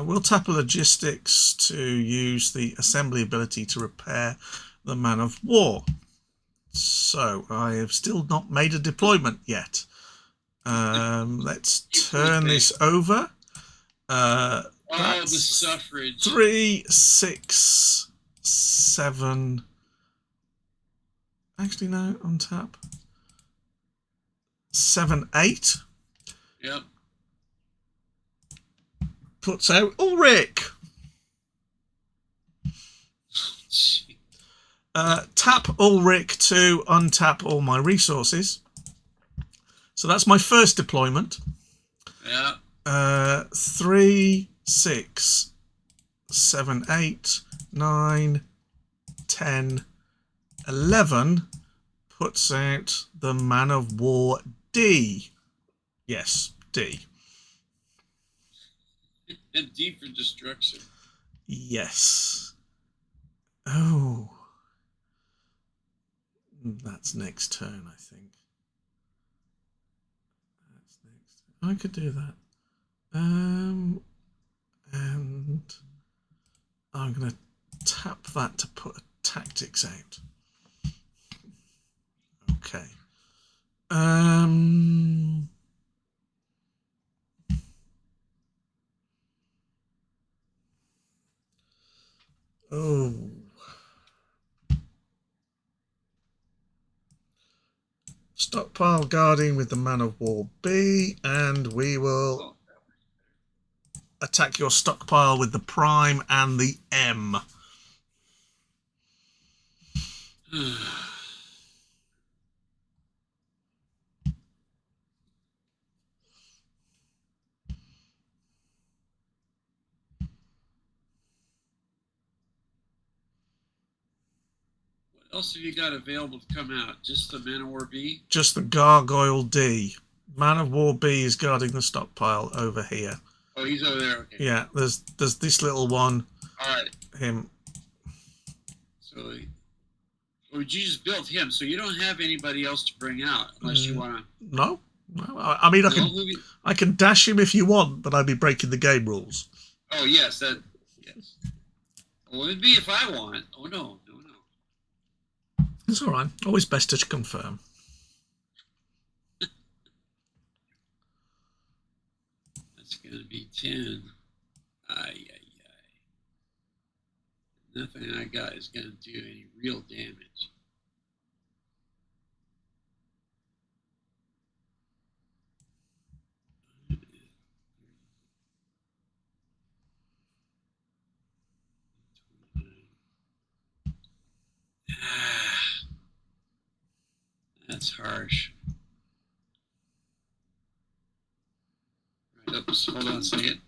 We'll tap a logistics to use the assembly ability to repair the man of war. So I have still not made a deployment yet. Let's turn this over.
The
That's
suffrage.
3, 6, 7. Actually, no, untap. 7, 8.
Yep.
Puts out Ulrich. Tap Ulrich to untap all my resources. So that's my first deployment.
Yeah.
3, 6, 7, 8, 9, 10, 11 puts out the Man of War D. Yes, D.
And D for destruction.
Yes. Oh. That's next turn, I think. That's next. I could do that. And I'm going to tap that to put a tactics out. Okay. Oh. Stockpile guarding with the Man of War B, and we will attack your stockpile with the Prime and the M.
What else have you got available to come out? Just the Man of War B?
Just the Gargoyle D. Man of War B is guarding the stockpile over here.
Oh, he's over there. Okay.
Yeah, there's this little one.
All right.
Him.
So, you just built him, so you don't have anybody else to bring out unless you want to.
No. I mean, I can dash him if you want, but I'd be breaking the game rules.
Oh yes, yes. Well, it'd be if I want. Oh no.
It's all right. Always best to confirm.
That's going to be 10. Aye. Nothing I got is going to do any real damage. That's harsh. Right, oops, hold on a second.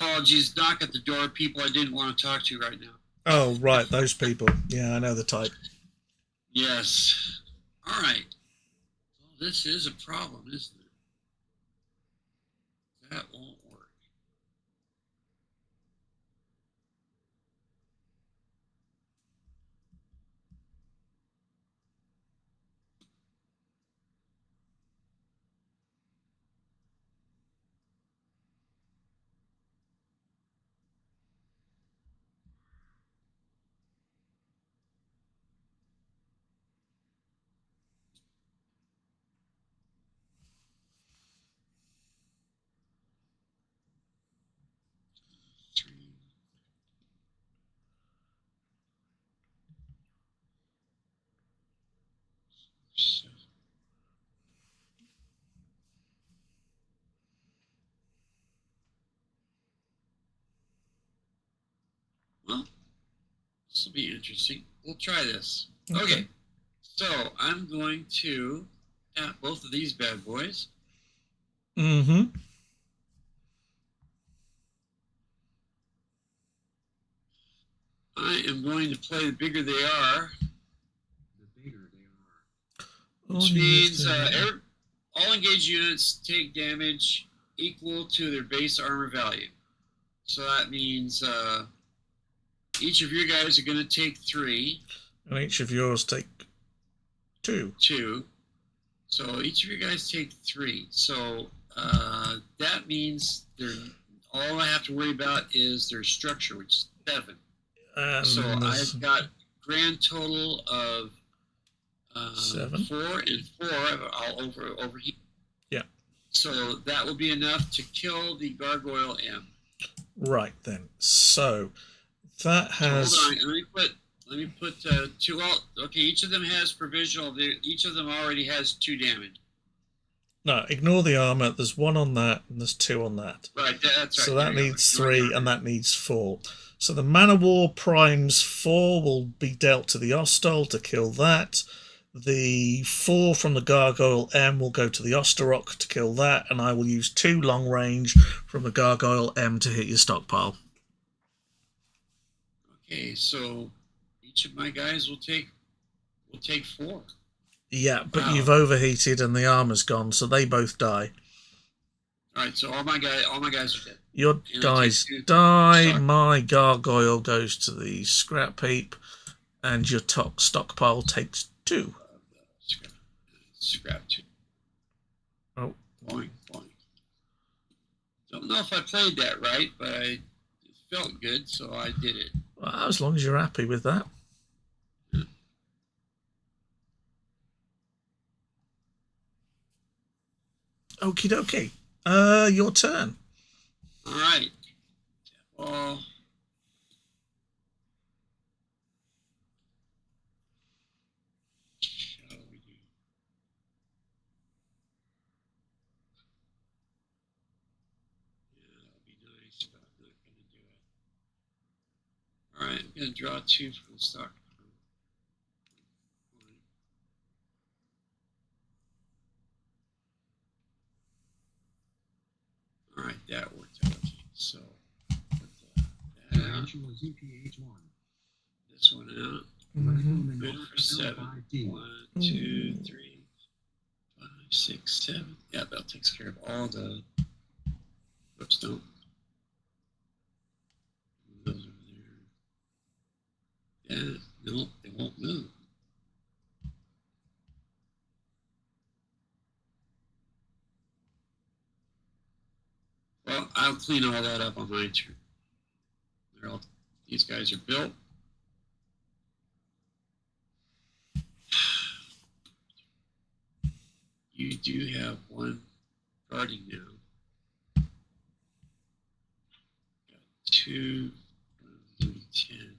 Apologies, knock at the door, people I didn't want to talk to right now.
Oh, right, those people. Yeah, I know the type.
Yes. All right. Well, this is a problem, isn't it? That won't work. Three, seven. Well, this will be interesting. We'll try this. Okay. So I'm going to tap both of these bad boys.
Mm-hmm.
I am going to play the bigger they are,
The bigger they are.
which means all engaged units take damage equal to their base armor value. So that means each of your guys are going to take 3.
And each of yours take 2.
2. So each of you guys take 3. So that means all I have to worry about is their structure, which is 7. So I've got grand total of
7.
4 and 4. I'll overheat.
Yeah.
So that will be enough to kill the gargoyle M.
Right then. So that has.
So hold on. Let me put 2 out. Okay, each of them has provisional. Each of them already has 2 damage.
No, ignore the armor. There's 1 on that, and there's 2 on that.
Right, that's right.
So that needs 3, and that needs 4. So the Man of War Primes 4 will be dealt to the Ostol to kill that. The 4 from the Gargoyle M will go to the Osterok to kill that, and I will use 2 long range from the Gargoyle M to hit your stockpile.
Okay, so each of my guys will take 4.
Yeah, but you've overheated and the armor's gone, so they both die.
All right, so all my guys are dead.
Your guys die. My gargoyle goes to the scrap heap, and your stockpile takes 2.
Scrap 2.
Oh,
boing, boing. Don't know if I played that right, but it felt good, so I did it.
Well, as long as you're happy with that. Okie dokie. Your turn.
All right. Well, shall we do? Yeah, that'll be nice, but I'm not going to do it. All right, I'm going to draw 2 from the stock. All right, that worked out. So put that out.
Dimensional ZPH1.
This one out.
Mm-hmm.
Good for 7. 1, 2, 3, 5, 6, 7. Yeah, that takes care of all the. Whoops, don't. Those over there. Yeah, no, they won't move. Well, I'll clean all that up on my turn. These guys are built. You do have 1 guarding now. Got 2, 10.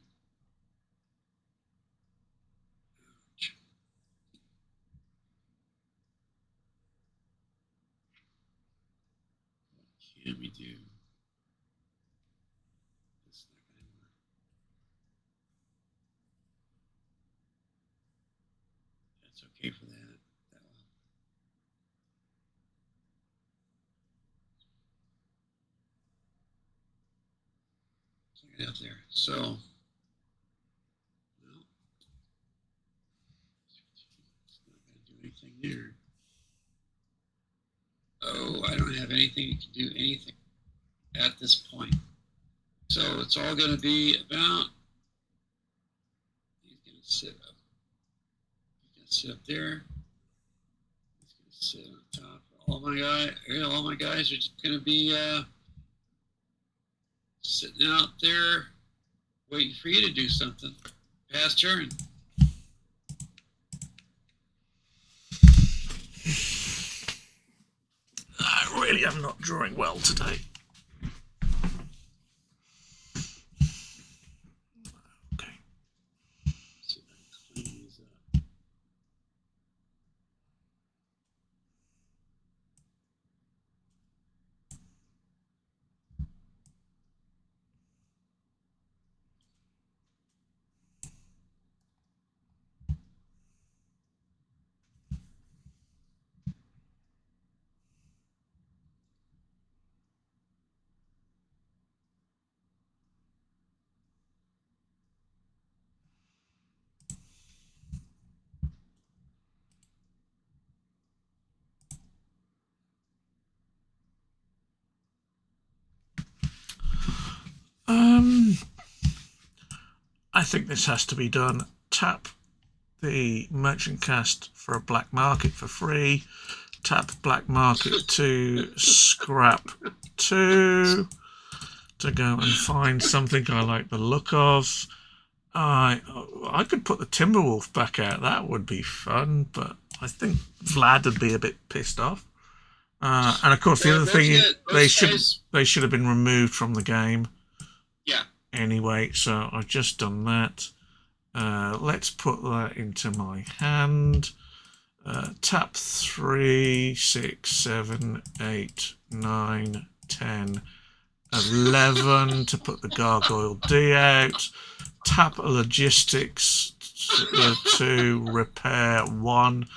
Ouch. What can we do? That's not going to work. That's okay for that. That one. Look it up there. So, no. It's not going to here. Oh, I don't have anything to do anything at this point. So it's all going to be about. He's going to sit up. He's going to sit up there. He's going to sit on top. All my guys are just going to be sitting out there, waiting for you to do something. Pass turn.
I really am not drawing well today. Okay.
See if I can clean these up.
I think this has to be done. Tap the merchant cast for a black market for free. Tap black market to scrap 2 to go and find something I like the look of. I could put the Timberwolf back out. That would be fun, but I think Vlad would be a bit pissed off. And of course, the other thing is they should have been removed from the game.
Yeah.
Anyway, so I've just done that. Let's put that into my hand. Tap 3, 6, 7, 8, 9, 10, 11 to put the Gargoyle D out. Tap a Logistics to repair 1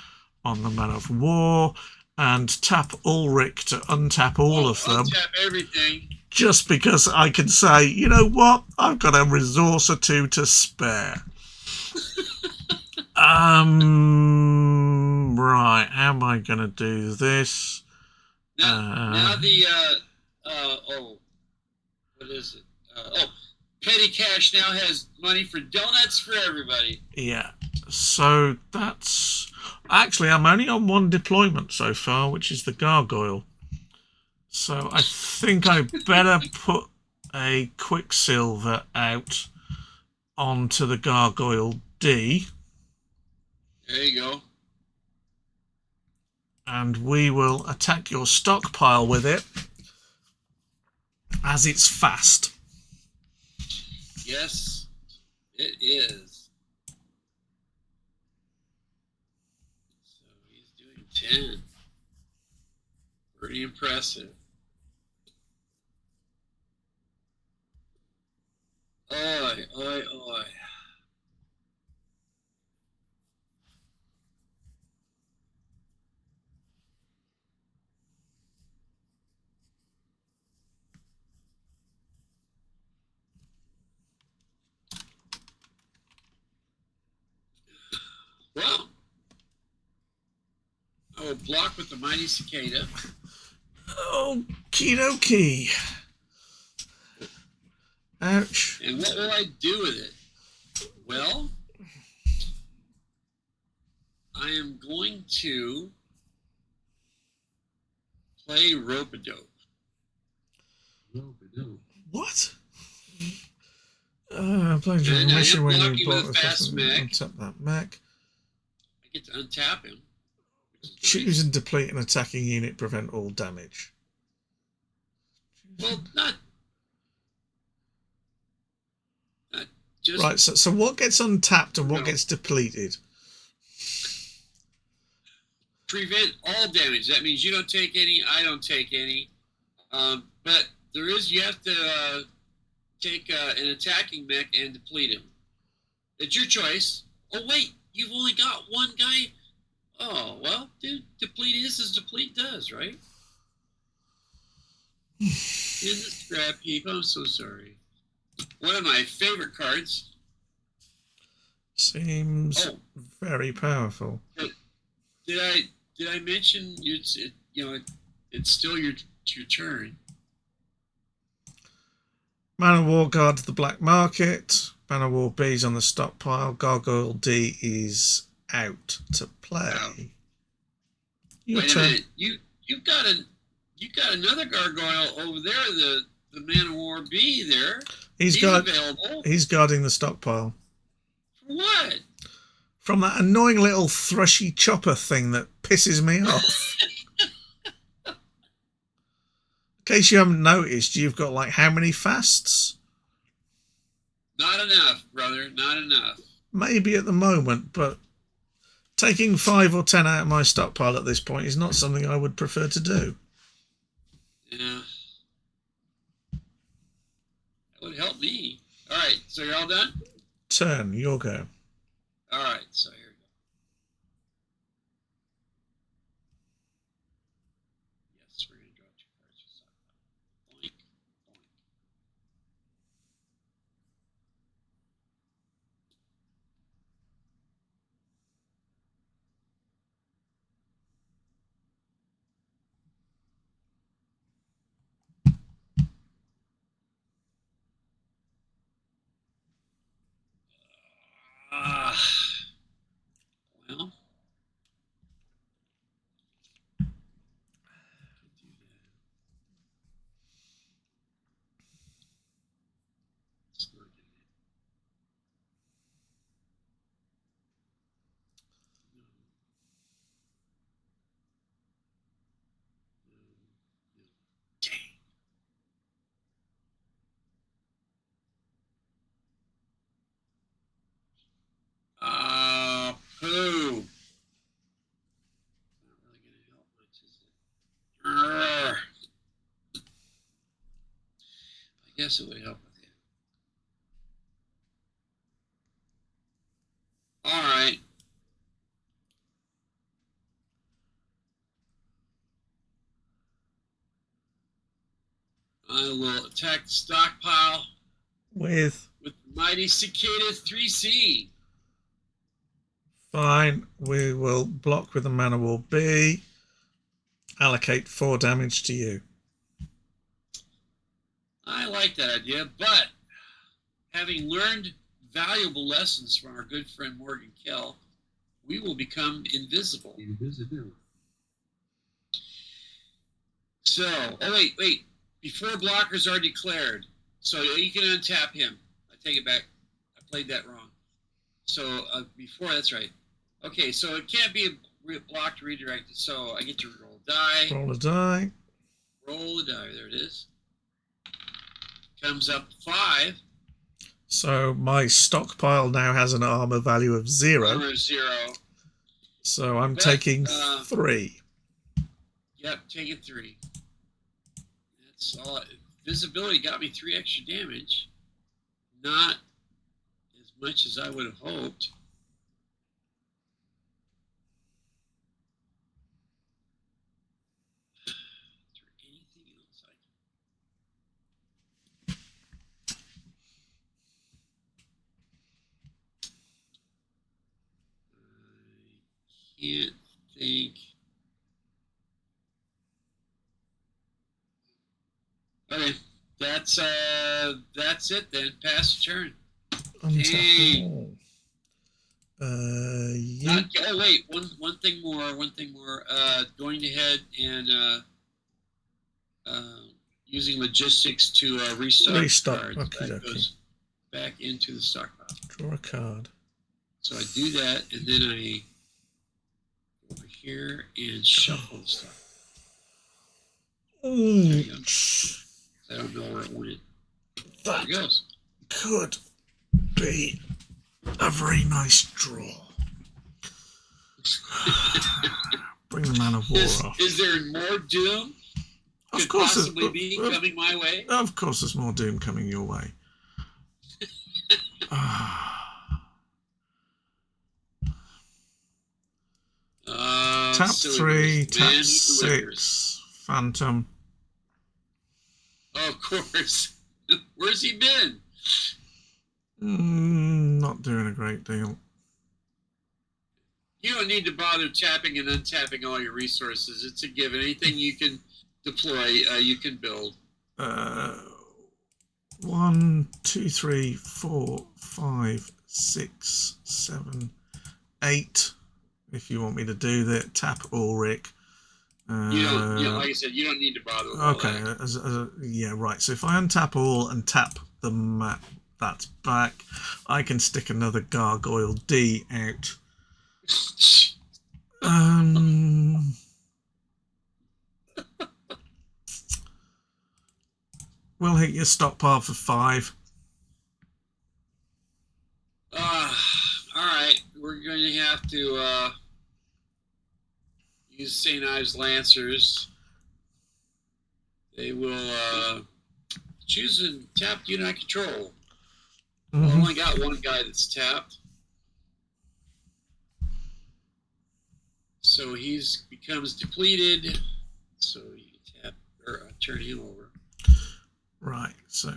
on the Man of War. And tap Ulrich to untap all of them.
Untap everything.
Just because I can say, you know what? I've got a resource or 2 to spare. Right. How am I going to do this?
Now what is it? Petty Cash now has money for donuts for everybody.
Yeah. So that's... Actually, I'm only on 1 deployment so far, which is the Gargoyle. So I think I better put a Quicksilver out onto the Gargoyle D.
There you go.
And we will attack your stockpile with it as it's fast.
Yes, it is. So he's doing 10. Pretty impressive. Oi, oi, oi. Well, I will block with the Mighty Cicada.
Okie dokie. Ouch.
And what will I do with it? Well, I am going to play Rope-a-Dope.
What? Playing during
And I
mission
am
when
blocking
you
with
block
a fast mech.
untap that mech.
I get to untap him.
Choose and deplete an attacking unit, prevent all damage.
Well, not just
Right, so what gets untapped and what
No.
gets depleted?
prevent all damage. That means you don't take any, I don't take any. But you have to take an attacking mech and deplete him. It's your choice. Oh, wait, you've only got 1 guy. Oh, well, dude, deplete is as deplete does, right? In the scrap heap, I'm so sorry. One of my favorite cards.
Seems very powerful.
did I mention it's still your turn.
Man of War guards the black market. Man of War B's on the stockpile. Gargoyle D is out to play.
Wow.
Your
Wait a
turn.
minute. You got another gargoyle over there. The Man of War B there. He's available.
He's guarding the stockpile.
For what?
From that annoying little thrushy chopper thing that pisses me off. In case you haven't noticed, you've got like how many fasts?
Not enough, brother. Not enough.
Maybe at the moment, but taking 5 or 10 out of my stockpile at this point is not something I would prefer to do.
Yeah. That would help me. All right, so you're all done?
Turn, your go.
All right, so here we go. Yes, we're going to draw 2 cards. Boink, boink. Well. Poo. Not really going to help much, is it? I guess it would help with it. All right. I will attack the stockpile
With
the mighty cicada 3C.
fine, we will block with the Man of War B. Allocate 4 damage to you.
I like that idea, but having learned valuable lessons from our good friend Morgan Kell, we will become invisible.
Invisibility.
So, oh wait. Before blockers are declared, so you can untap him. I take it back. I played that wrong. So before, that's right. Okay, so it can't be blocked or redirected. So I get to roll a die.
Roll a die.
Roll a die. There it is. Comes up 5.
So my stockpile now has an armor value of 0.
Armor 0.
So I'm taking 3.
Yep, taking 3. That's all. Visibility got me 3 extra damage. Not as much as I would have hoped. Is there anything else I can't think. Okay, that's it then. Pass the turn. Dang.
Yeah.
Oh wait, one thing more. Going ahead and using logistics to restock cards.
Okay,
that goes back into the stockpile.
Draw a card.
So I do that, and then I go over here and shuffle the stuff. There you go. I don't know where it went. There it goes.
Could be a very nice draw. Bring the Man of War off.
Is there more doom?
Of
Could
course,
possibly be coming my way.
Of course, there's more doom coming your way. Tap 3, tap 6, Phantom.
Oh, of course. Where's he been?
Not doing a great deal.
You don't need to bother tapping and untapping all your resources. It's a given. Anything you can deploy, you can build.
1, 2, 3, 4, 5, 6, 7, 8. If you want me to do that, tap Ulrich.
You don't, like I said, you don't need to bother with all
Okay,
that.
yeah, right. So if I untap all and tap the map that's back, I can stick another Gargoyle D out. We'll hit your stockpile for 5.
All right. We're going to have to use St. Ives Lancers. They will choose a tapped unit I control. I only got one guy that's tapped. So he's becomes depleted. So you tap or turn him over.
Right, so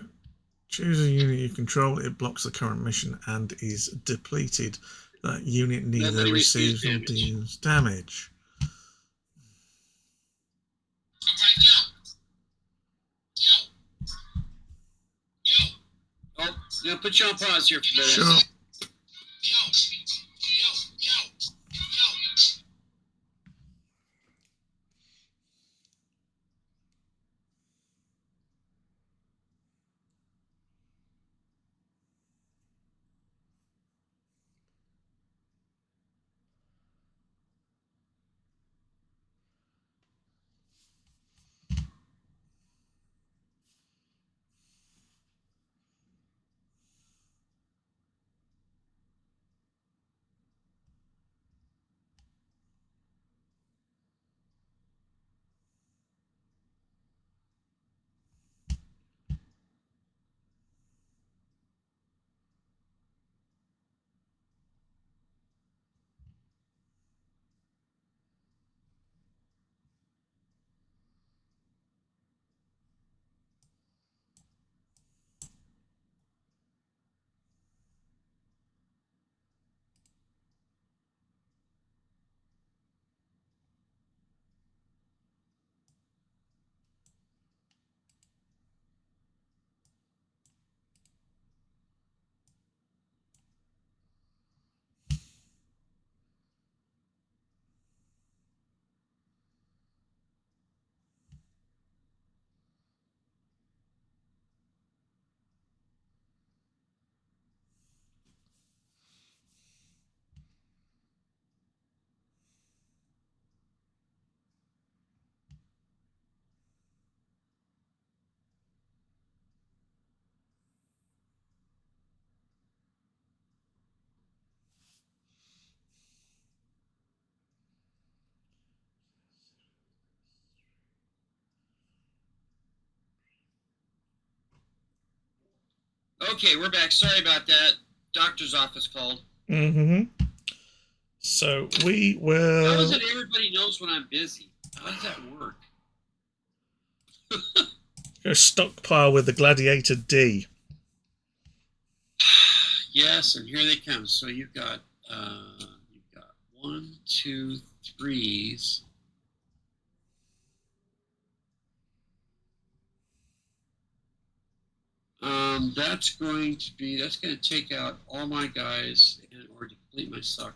choose a unit you control. It blocks the current mission and is depleted. That unit neither
Nobody
receives nor
damage.
deals damage.
Oh, now put you on pause here for a minute.
Sure.
Okay, we're back. Sorry about that. Doctor's office called.
So we will.
How is it everybody knows when I'm busy? How does that work?
Go stockpile with the Gladiator D.
Yes, and here they come. So you've got 1, 2, 3s. That's going to take out all my guys and or deplete my stock.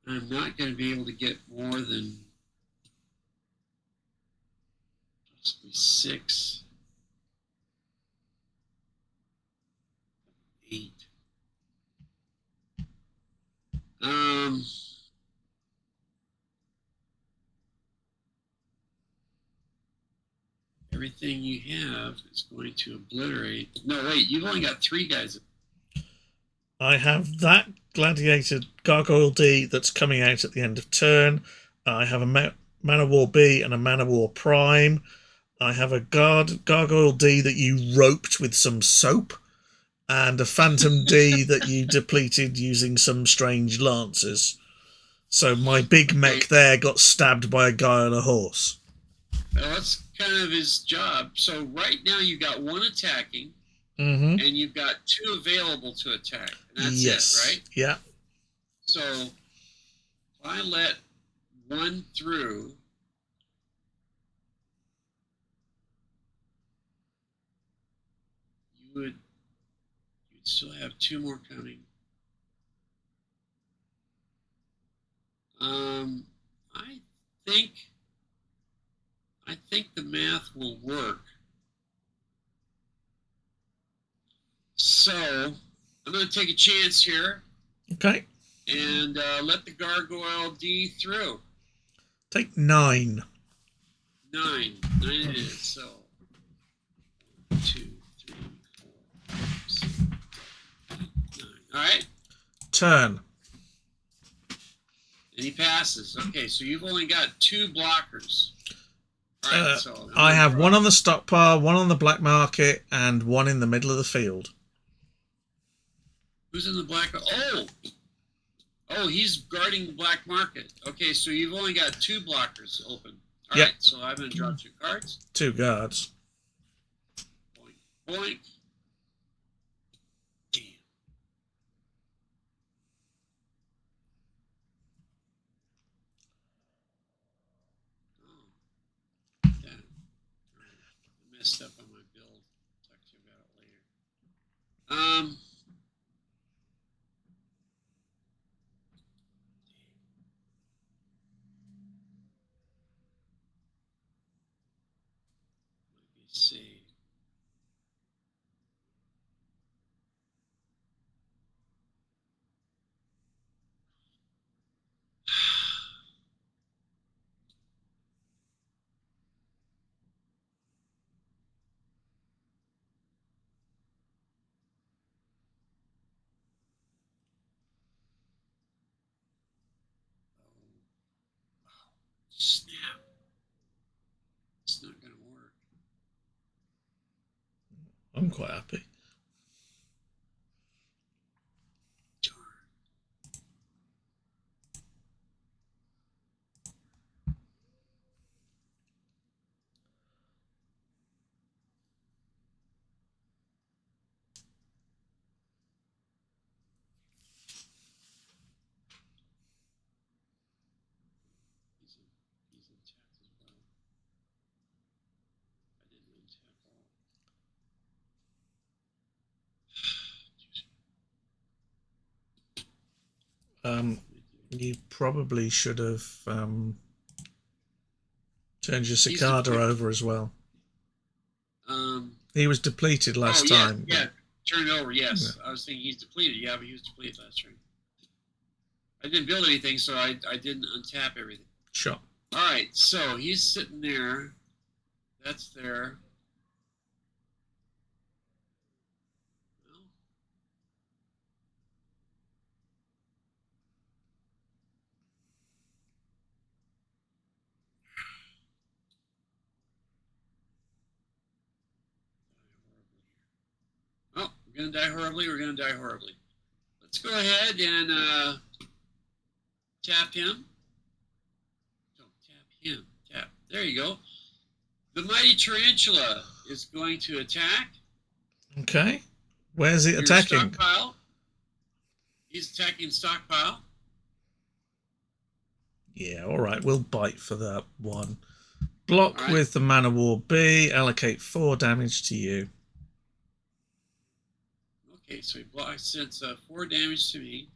I'm not going to be able to get more than possibly 6, 8. Everything you have is going to obliterate. No, wait, you've only got 3 guys.
I have that Gladiator Gargoyle D that's coming out at the end of turn. I have a Mana War B and a Mana War Prime. I have a Gargoyle D that you roped with some soap, and a Phantom D that you depleted using some strange lancers. So my big mech there got stabbed by a guy on a horse.
Well, that's kind of his job. So right now you got 1 attacking,
and
you've got 2 available to attack. And that's
yes.
it, right?
Yeah.
So I let one through, you'd still have two more coming. I think the math will work. So I'm going to take a chance here
Okay.
and let the gargoyle D through.
Take 9.
9. 9 it is. So 1, 2, 3, 4, 5, 6, 7, 8, 9. All right.
Turn.
And he passes. Okay, so you've only got 2 blockers. All right, so
I have one on the stockpile, one on the black market, and one in the middle of the field.
Who's in the black? Oh, he's guarding the black market. Okay, so you've only got 2 blockers open. All right, so I'm going to draw 2 cards.
2 guards.
Boink, boink. Damn. Oh, damn. All right. I messed up on my build. Talk to you about it later. Let me see. Snap. It's not going to work.
I'm quite happy.
Darn. He's untapped as well. I didn't untap all.
You probably should have turned your cicada over as well. He was depleted last time.
Yeah, turn it over, yes. Yeah. I was thinking he's depleted. Yeah, but he was depleted last turn. I didn't build anything, so I didn't untap everything.
Sure.
All right, so he's sitting there. That's there. Well, oh, we're going to die horribly. We're going to die horribly. Let's go ahead and tap him. Don't tap him. Tap. There you go. The mighty tarantula is going to attack.
Okay. Where's it attacking?
Stockpile. He's attacking stockpile.
Yeah, all right. We'll bite for that one. Block with the Man of War B. Allocate 4 damage to you.
Okay, so he blocks. Sends 4 damage to me.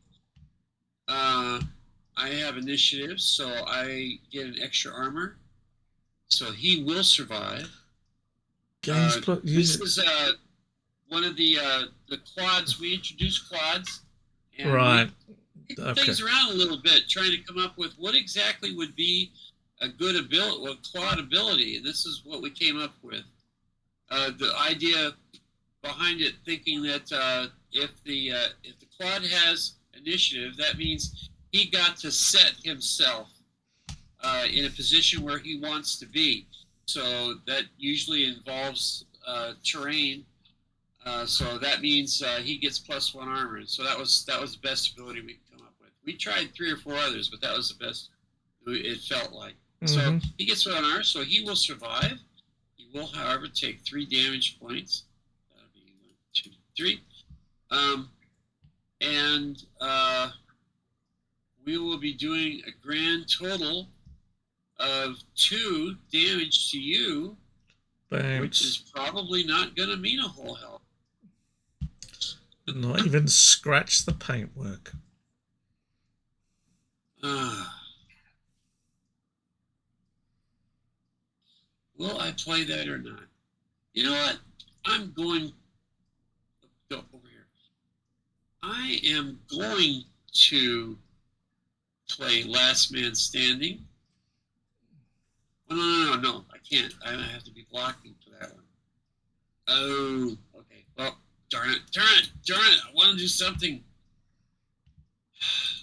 I have initiative, so I get an extra armor. So he will survive. This is one of the quads. We introduced quads. And
right.
We things around a little bit, trying to come up with what exactly would be a good ability, a quad ability. And this is what we came up with. The idea behind it, thinking that if the quad has initiative, that means he got to set himself in a position where he wants to be. So that usually involves terrain. So that means he gets +1 armor. So that was the best ability we could come up with. We tried 3 or 4 others, but that was the best it felt like. So he gets 1 armor, so he will survive. He will, however, take 3 damage points. That'll be 1, 2, 3. And we will be doing a grand total of 2 damage to you, which is
Bounce.
probably not going to mean a whole hell.
Not even scratch the paintwork.
Will I play that or not? You know what? I'm going go over here. I am going to play Last Man Standing. Oh, no, I can't. I have to be blocking for that one. Oh, okay. Well, darn it. I want to do something.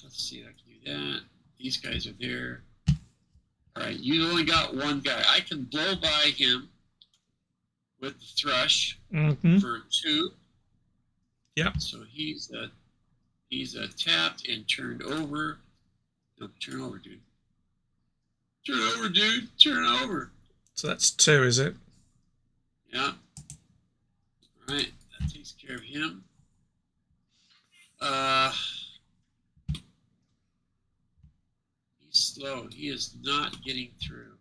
Let's see if I can do that. These guys are there. All right, you only got one guy. I can blow by him with the thrush for 2.
Yep.
So he's tapped and turned over. No, turn over, dude. Turn over, dude. Turn over.
So that's 2, is it?
Yeah. All right, that takes care of him. He's slow. He is not getting through.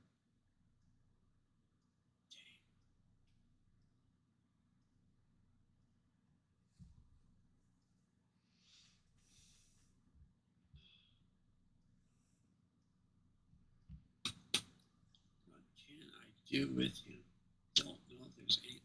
What can I do with him? Don't know if there's anything.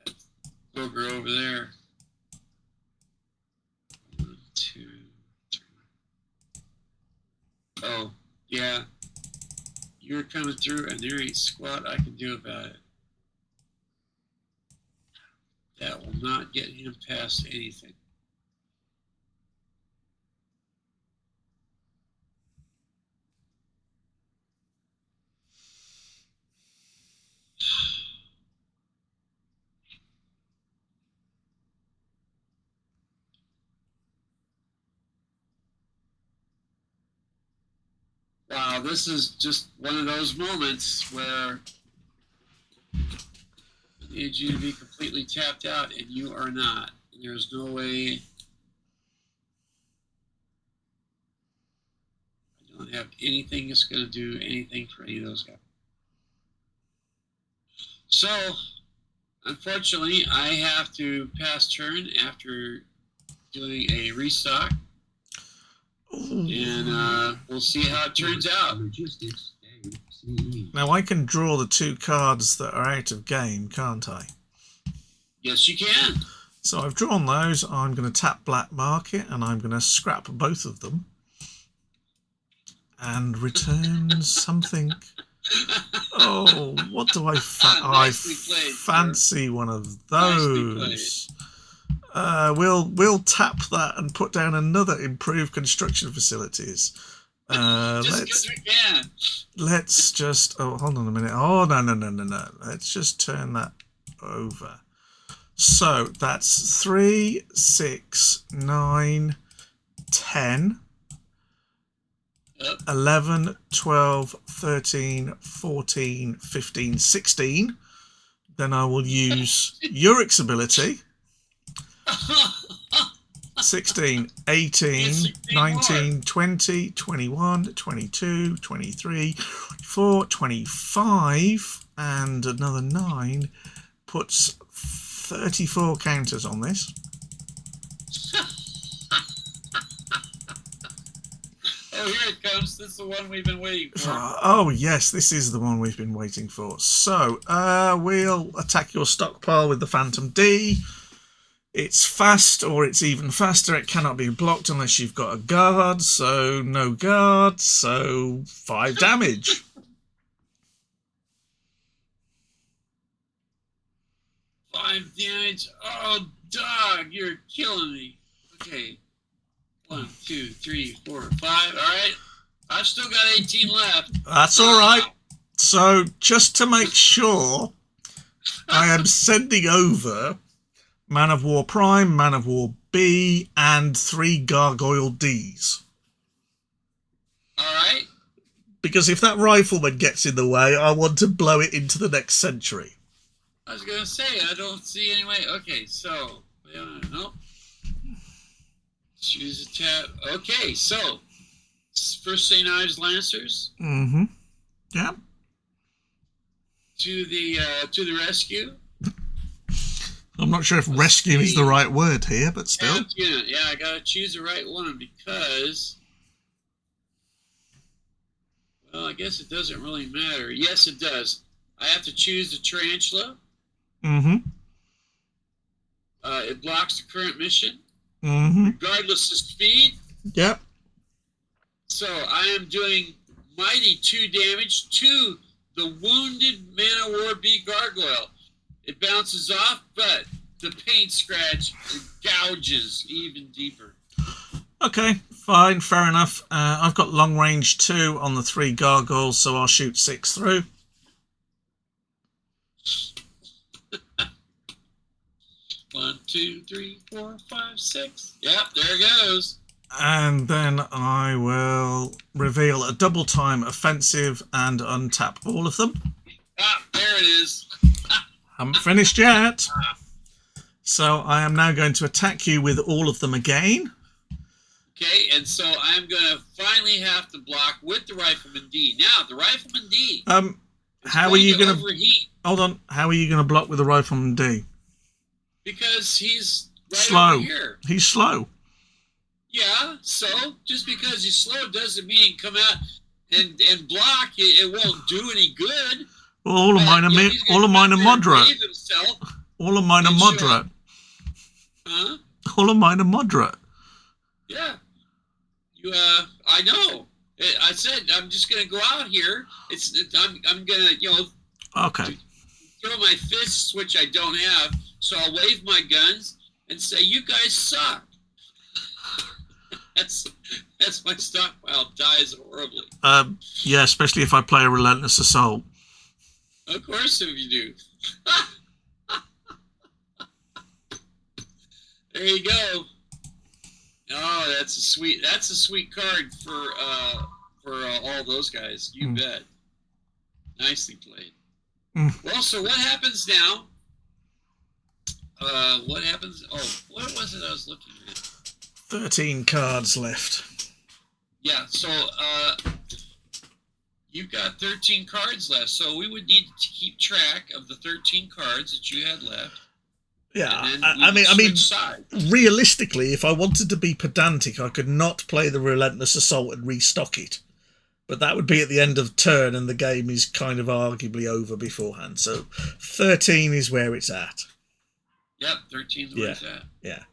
Got that ogre over there. 1, 2, 3. Oh, yeah. You're coming through, and there ain't squat I can do about it. That will not get him past anything. Wow, this is just one of those moments where I need you to be completely tapped out, and you are not. There's no way. I don't have anything that's going to do anything for any of those guys. So, unfortunately, I have to pass turn after doing a restock. And we'll see how it turns out.
Logistics, CE.
Now I can draw the 2 cards that are out of game, can't I?
Yes, you can.
So I've drawn those. I'm going to tap Black Market and I'm going to scrap both of them and return something. Oh, what do I
Nicely played,
fancy one of
Nicely
those. We'll tap that and put down another improved construction facilities.
Just because we can.
Let's just, oh, hold on a minute. Oh, no. Let's just turn that over. So that's 3, 6, 9, 10,
Yep.
11, 12, 13, 14, 15, 16. Then I will use Urik's ability. 16, 18, 19, 20, 21, 22, 23, 24, 25, and another 9 puts 34 counters on this.
Oh, here it comes. This is the one we've been waiting for.
Oh, yes, this is the one we've been waiting for. So, we'll attack your stockpile with the Phantom D. It's fast, or it's even faster. It cannot be blocked unless you've got a guard, so no guard, so 5 damage.
Five damage. Oh, dog, you're killing me. Okay. 1, 2, 3, 4, 5. All right. I've still got 18 left.
That's all right. So, just to make sure, I am sending over Man of War Prime, Man of War B, and 3 Gargoyle Ds.
Alright.
Because if that rifleman gets in the way, I want to blow it into the next century.
I was gonna say, I don't see any way. Okay, so, yeah, nope. Choose a tab. Okay, so, first St. Ives Lancers
Mm-hmm. Yeah.
to the rescue.
I'm not sure if rescue is the right word here, but still.
Yeah, I gotta choose the right one because, well, I guess it doesn't really matter. Yes, it does. I have to choose the tarantula.
Mm-hmm.
It blocks the current mission,
Mm-hmm.
regardless of speed.
Yep.
So I am doing mighty 2 damage to the wounded Man of War B Gargoyle. It bounces off, but the paint scratch gouges even deeper.
Okay, fine, fair enough. I've got long range 2 on the 3 gargoyles, so I'll shoot 6 through.
One, 2, 3, 4, 5, 6. Yep, there it goes.
And then I will reveal a double time offensive and untap all of them.
Ah, there it is.
Haven't finished yet. So I am now going to attack you with all of them again.
Okay, and so I'm going to finally have to block with the Rifleman D. Now, the Rifleman D.
How are you going to
overheat?
Hold on. How are you going to block with the Rifleman D?
Because he's right
Slow.
over here.
He's slow.
Yeah, so just because he's slow doesn't mean he can come out and block. It won't do any good.
Well, all of mine are all of mine are moderate. All of mine are moderate.
Huh?
All of mine are moderate.
Yeah. I know. I said I'm just gonna go out here. I'm gonna
Okay.
throw my fists, which I don't have. So I'll wave my guns and say, "You guys suck." That's my stockpile dies horribly.
Yeah, especially if I play a relentless assault.
Of course, if you do. There you go. Oh, that's a sweet card for all those guys. You bet. Nicely played. Well, so what happens now? What happens? Oh, what was it I was looking at?
13 cards left.
Yeah, so you've got 13 cards left, so we would need to keep track of the 13 cards that you had left.
Yeah,
I mean,
realistically, if I wanted to be pedantic, I could not play the Relentless Assault and restock it. But that would be at the end of turn, and the game is kind of arguably over beforehand. So 13 is where it's at.
Yep, 13 is where it's at.
Yeah.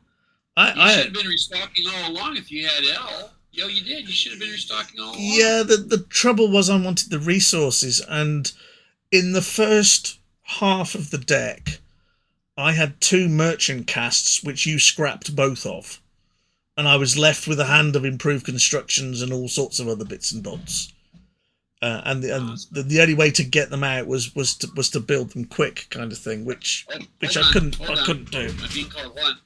You should have been restocking all along if you had L. Yo, you did. You should have been restocking all along.
Yeah, the trouble was I wanted the resources, and in the first half of the deck, I had 2 merchant casts, which you scrapped both of. And I was left with a hand of improved constructions and all sorts of other bits and bobs. And the only way to get them out was to build them quick, kind of thing, which I couldn't do.
I'm being called one.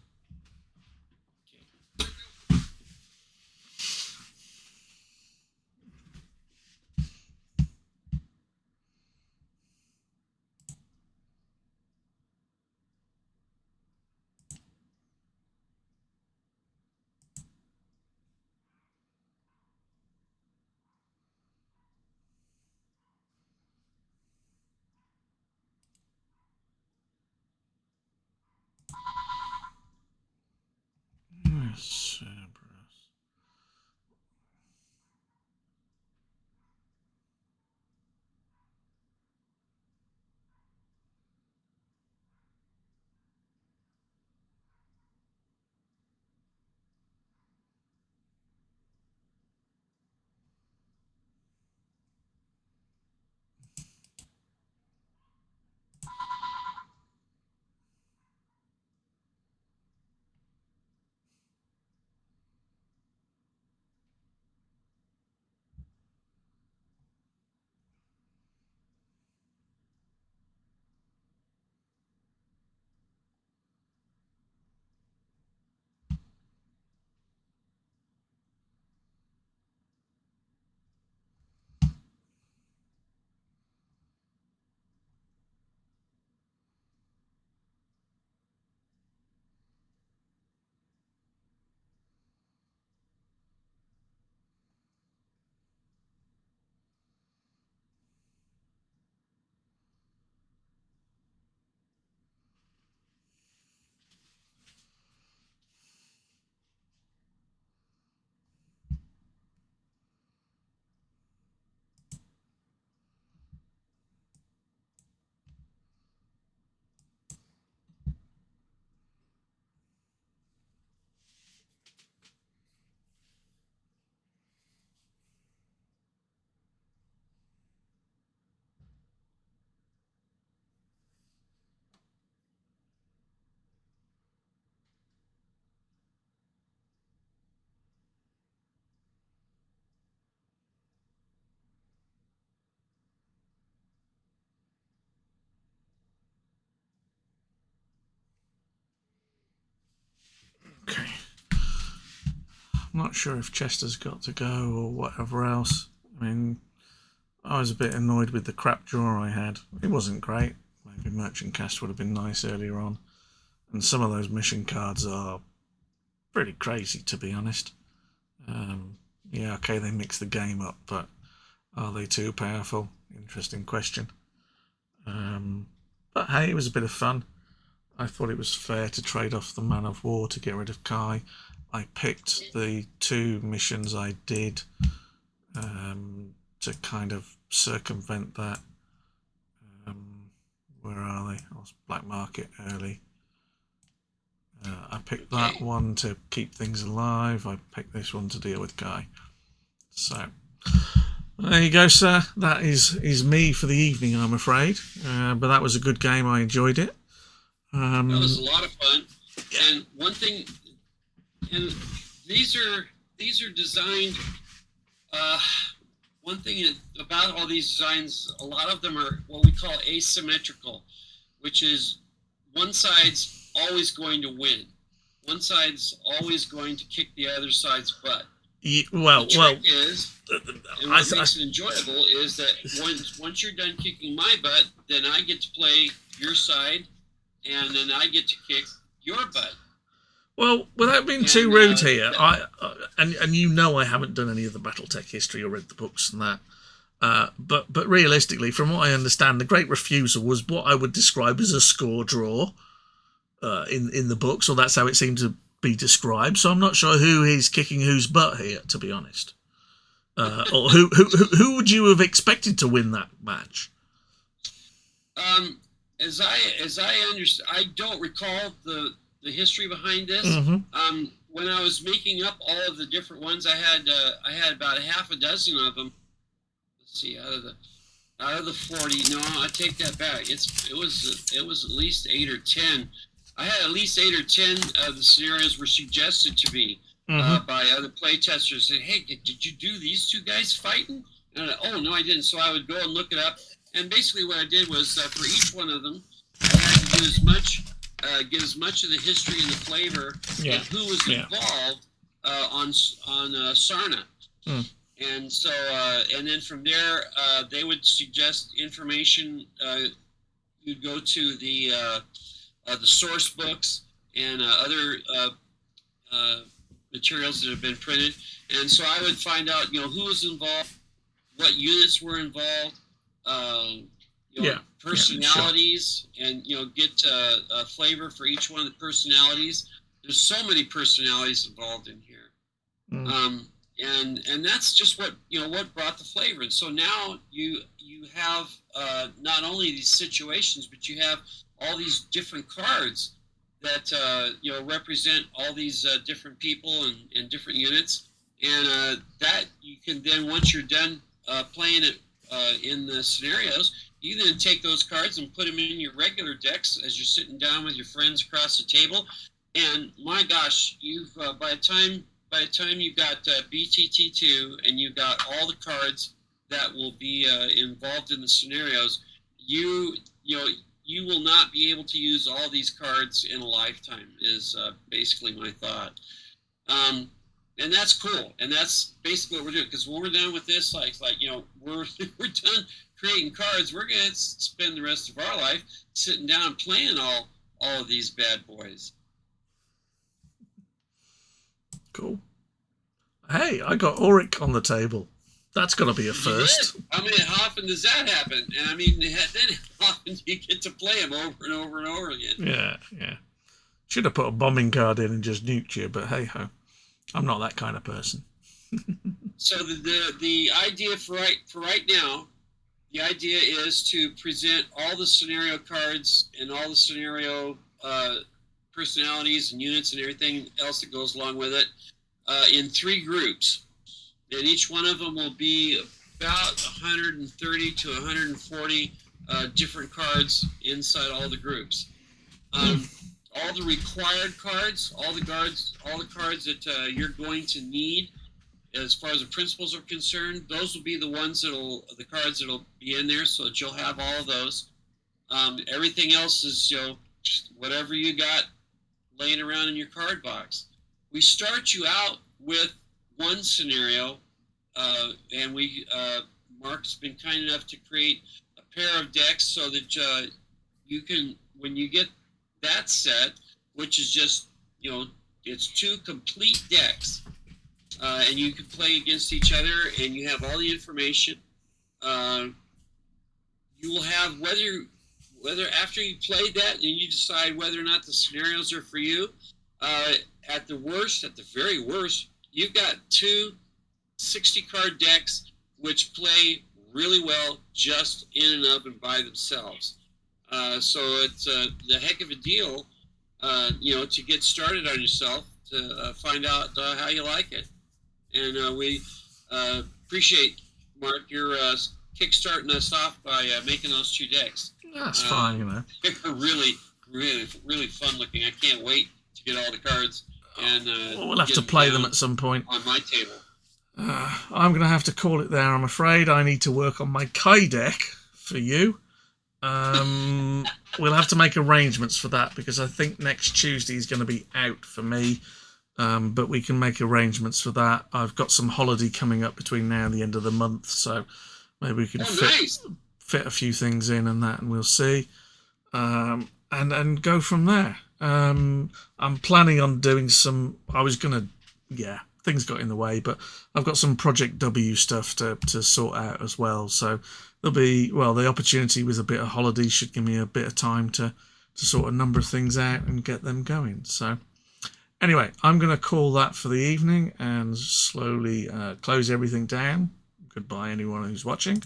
not sure if Chester's got to go or whatever else. I mean, I was a bit annoyed with the crap draw I had. It wasn't great. Maybe Merchant Cast would have been nice earlier on. And some of those mission cards are pretty crazy, to be honest. Yeah, okay, they mix the game up, but are they too powerful? Interesting question. But hey, it was a bit of fun. I thought it was fair to trade off the Man of War to get rid of Kai. I picked the 2 missions I did to kind of circumvent that. Where are they? I was Black Market early. I picked that one to keep things alive. I picked this one to deal with Guy. So there you go, sir. That is me for the evening, I'm afraid. But that was a good game. I enjoyed it.
That was a lot of fun. And one thing, and these are designed. One thing about all these designs, a lot of them are what we call asymmetrical, which is one side's always going to win. One side's always going to kick the other side's butt.
Yeah,
the trick is, and what makes it enjoyable is that once you're done kicking my butt, then I get to play your side, and then I get to kick your butt.
Well, without being too rude here, and you know I haven't done any of the Battletech history or read the books and that, but realistically, from what I understand, the Great Refusal was what I would describe as a score draw in the books, or that's how it seemed to be described. So I'm not sure who is kicking whose butt here, to be honest, or who would you have expected to win that match?
As I understand, I don't recall the history behind this.
Mm-hmm.
When I was making up all of the different ones, I had about a half a dozen of them. Let's see, out of the 40. No, I take that back. It was at least 8 or 10. I had at least 8 or 10 of the scenarios were suggested to me by other playtesters. Saying, "Hey, did you do these 2 guys fighting?" And oh no, I didn't. So I would go and look it up. And basically, what I did was for each one of them, I had to do as much. Get as much of the history and the flavor and who was involved on Sarna. And so, and then from there, they would suggest information. You'd go to the source books and other materials that have been printed. And so I would find out, who was involved, what units were involved, personalities, and get a flavor for each one of the personalities. There's so many personalities involved in here, and that's just what brought the flavor. And so now you have not only these situations, but you have all these different cards that represent all these different people and different units, and that you can then, once you're done playing it in the scenarios, you then take those cards and put them in your regular decks as you're sitting down with your friends across the table. And my gosh, you've by the time you've got BTT2 and you've got all the cards that will be involved in the scenarios, you will not be able to use all these cards in a lifetime. Is basically my thought. And that's cool, and that's basically what we're doing. Because when we're done with this, we're done creating cards. We're gonna spend the rest of our life sitting down and playing all of these bad boys.
Cool. Hey, I got Auric on the table. That's got to be a first.
How often does that happen? And I mean, then how often do you get to play them over and over and over again?
Yeah. Should have put a bombing card in and just nuked you, but hey ho. I'm not that kind of person.
So the idea for right now, the idea is to present all the scenario cards and all the scenario personalities and units and everything else that goes along with it in 3 groups. And each one of them will be about 130 to 140 different cards inside all the groups. All the required cards, all the cards that you're going to need, as far as the principles are concerned, those will be the cards that'll be in there, so that you'll have all of those. Everything else is whatever you got laying around in your card box. We start you out with one scenario, and Mark's been kind enough to create a pair of decks so that you can, when you get that set, which is just, it's 2 complete decks, and you can play against each other, and you have all the information. You will have whether after you played that and you decide whether or not the scenarios are for you. At the very worst, you've got 2 60-card decks which play really well just in and of and by themselves. So it's the heck of a deal, to get started on yourself, to find out how you like it. And we appreciate, Mark, your kickstarting us off by making those 2 decks.
That's fine,
They're really, really, really fun looking. I can't wait to get all the cards. And
we'll have to play them at some point
on my table.
I'm going to have to call it there, I'm afraid. I need to work on my Kai deck for you. We'll have to make arrangements for that, because I think next Tuesday is going to be out for me. But we can make arrangements for that. I've got some holiday coming up between now and the end of the month, so maybe we can fit a few things in and that, and we'll see. And go from there. I'm planning on doing some... things got in the way, but I've got some Project W stuff to sort out as well. So there'll be, the opportunity with a bit of holiday should give me a bit of time to sort a number of things out and get them going. So anyway, I'm going to call that for the evening and slowly close everything down. Goodbye, anyone who's watching.